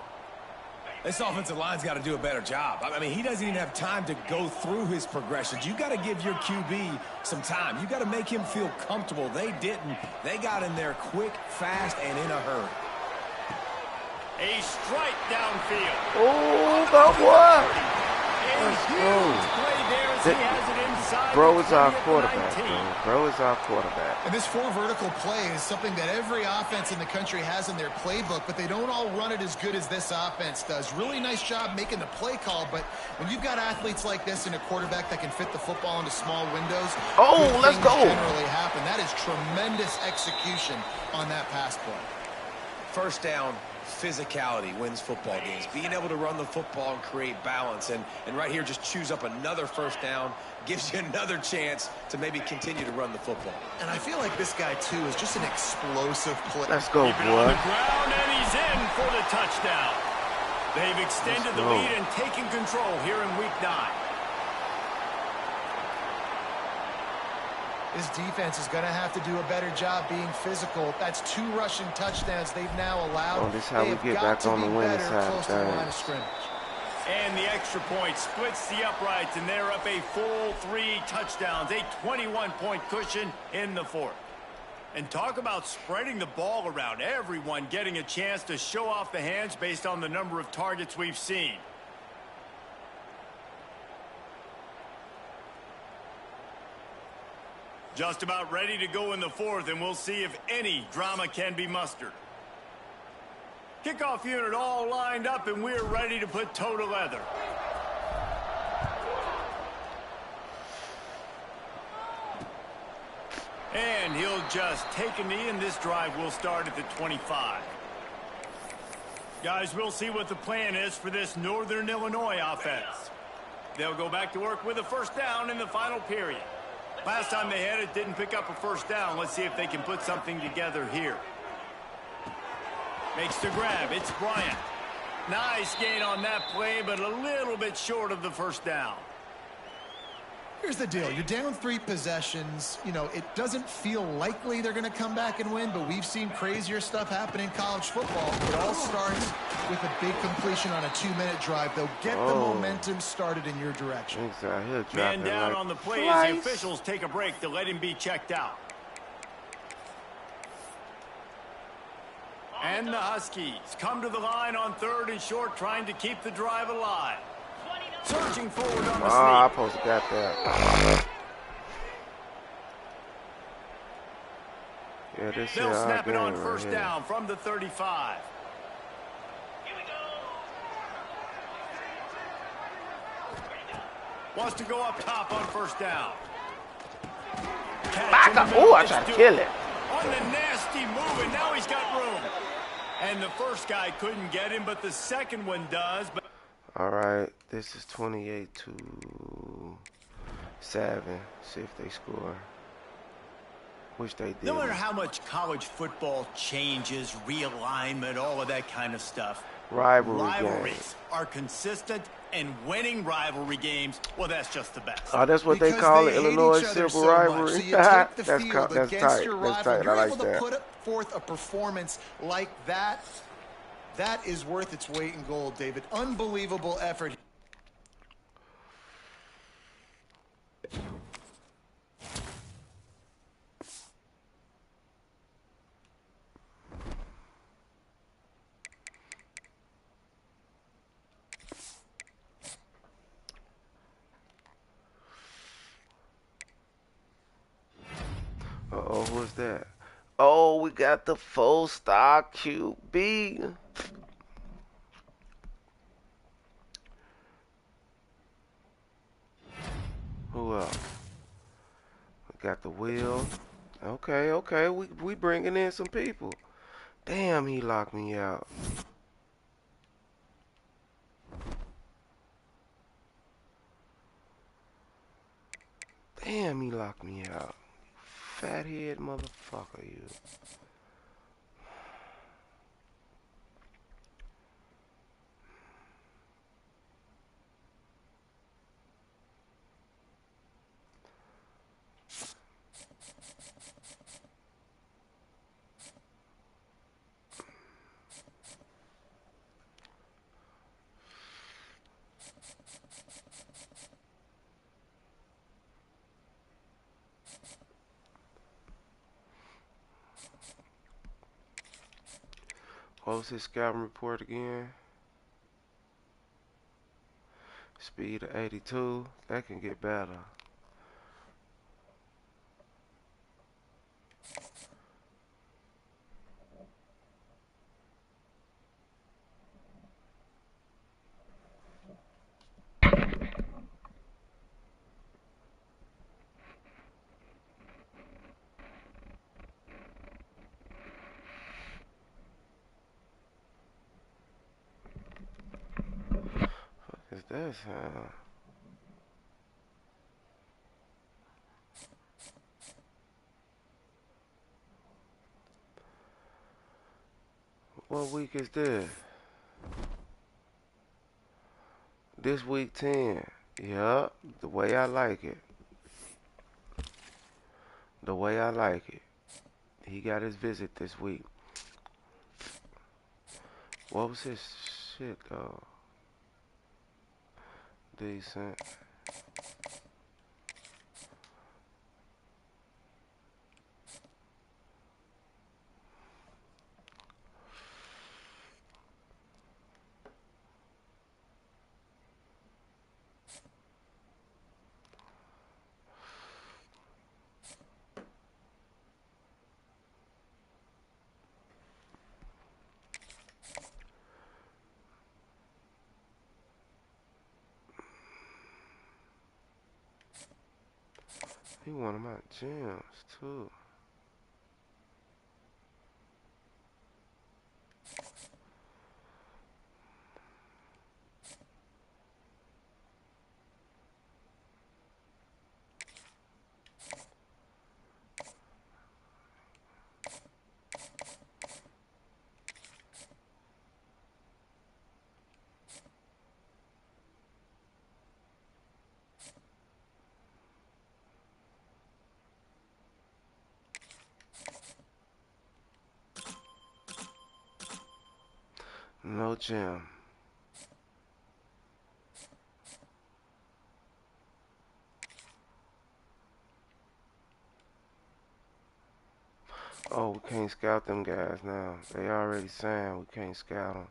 This offensive line's got to do a better job. I mean, he doesn't even have time to go through his progressions. You got to give your QB some time. You got to make him feel comfortable. They didn't. They got in there quick, fast, and in a hurry. A strike downfield. Oh, about what? Let's go. Bro is our quarterback, bro is our quarterback. And this 4 vertical play is something that every offense in the country has in their playbook, but they don't all run it as good as this offense does. Really nice job making the play call, but when you've got athletes like this and a quarterback that can fit the football into small windows, let's go. Generally happen. That is tremendous execution on that pass play. First down, physicality wins football games. Being able to run the football and create balance. And right here, just choose up another first down, gives you another chance to maybe continue to run the football. And I feel like this guy, too, is just an explosive play. Let's go, Keep it on the ground, and he's in for the touchdown. They've extended the lead and taken control here in Week 9. This defense is going to have to do a better job being physical. That's 2 rushing touchdowns they've now allowed. This is how we get back on the winning side. Close to the line of scrimmage. And the extra point splits the uprights, and they're up a full 3 touchdowns, a 21-point cushion in the 4th. And talk about spreading the ball around, everyone getting a chance to show off the hands based on the number of targets we've seen. Just about ready to go in the 4th, and we'll see if any drama can be mustered. Kickoff unit all lined up, and we're ready to put toe to leather. And he'll just take a knee, and this drive will start at the 25. Guys, we'll see what the plan is for this Northern Illinois offense. They'll go back to work with a first down in the final period. Last time they had it, didn't pick up a first down. Let's see if they can put something together here. Makes the grab. It's Bryant. Nice gain on that play, but a little bit short of the first down. Here's the deal. You're down 3 possessions. You know, it doesn't feel likely they're going to come back and win, but we've seen crazier stuff happen in college football. It all starts with a big completion on a 2-minute drive. They'll get the momentum started in your direction. Man down on the play as the officials take a break to let him be checked out. And the Huskies come to the line on 3rd and short, trying to keep the drive alive. Surging forward on the sneak. I supposed to got that. Yeah, this They'll snap it on right first here. down from the 35. Here we go. Wants to go up top on first down. Back up. Ooh, I tried to kill it. On the nasty move, and now he's got room. And the first guy couldn't get him, but the second one does. But All right, this is 28-7. See if they score. Which they did. no matter how much college football changes, realignment, all of that kind of stuff, rivalries are consistent, and winning rivalry games, well, that's just the best. Oh, that's what they Because call they it, hate Illinois each other Civil so much. Rivalry. So you take the that's field that's against tight. your That's rival. tight. You're I able like to that. put forth a performance like that. That is worth its weight in gold, David. Unbelievable effort. Uh-oh, who's that? Oh, we got the 4-star QB. Who else? We got the Will. Okay. We bringing in some people. Damn, he locked me out. Damn, he locked me out. Fathead motherfucker, you. What was his scouting report again? Speed of 82. That can get better. What is this? What week is this? This week 10. Yup, the way I like it. The way I like it. He got his visit this week. What was his shit though? Decent. He one of my gems too. No gym. Oh, we can't scout them guys now. They already saying we can't scout them.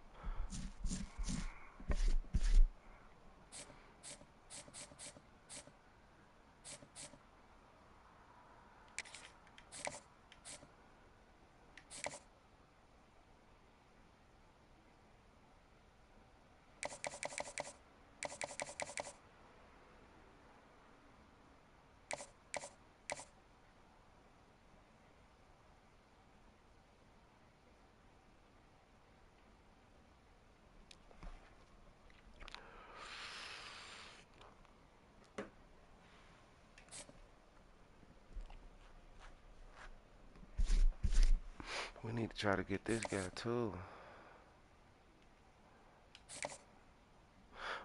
We need to try to get this guy too.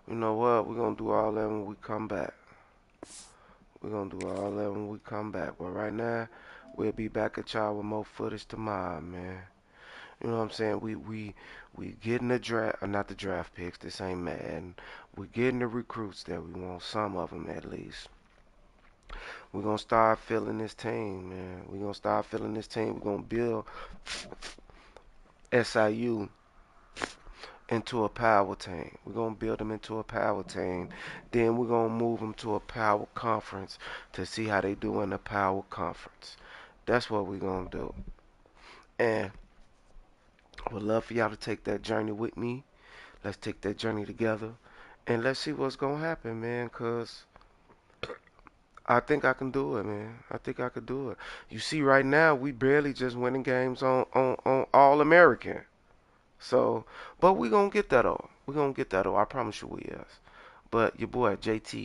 You know what? We're gonna do all that when we come back. We're gonna do all that when we come back. But right now, we'll be back at y'all with more footage tomorrow, man. You know what I'm saying? We getting the draft, not the draft picks. This ain't Madden. We getting the recruits that we want. Some of them at least. We're gonna start filling this team, man. We're gonna start filling this team. We're gonna build SIU into a power team. We're going to build them into a power team. Then we're going to move them to a power conference to see how they do in the power conference. That's what we're going to do. And I would love for y'all to take that journey with me. Let's take that journey together. And let's see what's going to happen, man, because I think I can do it, man. I think I could do it. You see, right now, we barely just winning games on All-American. So, but we going to get that all. We going to get that all. I promise you we is. But your boy, JT,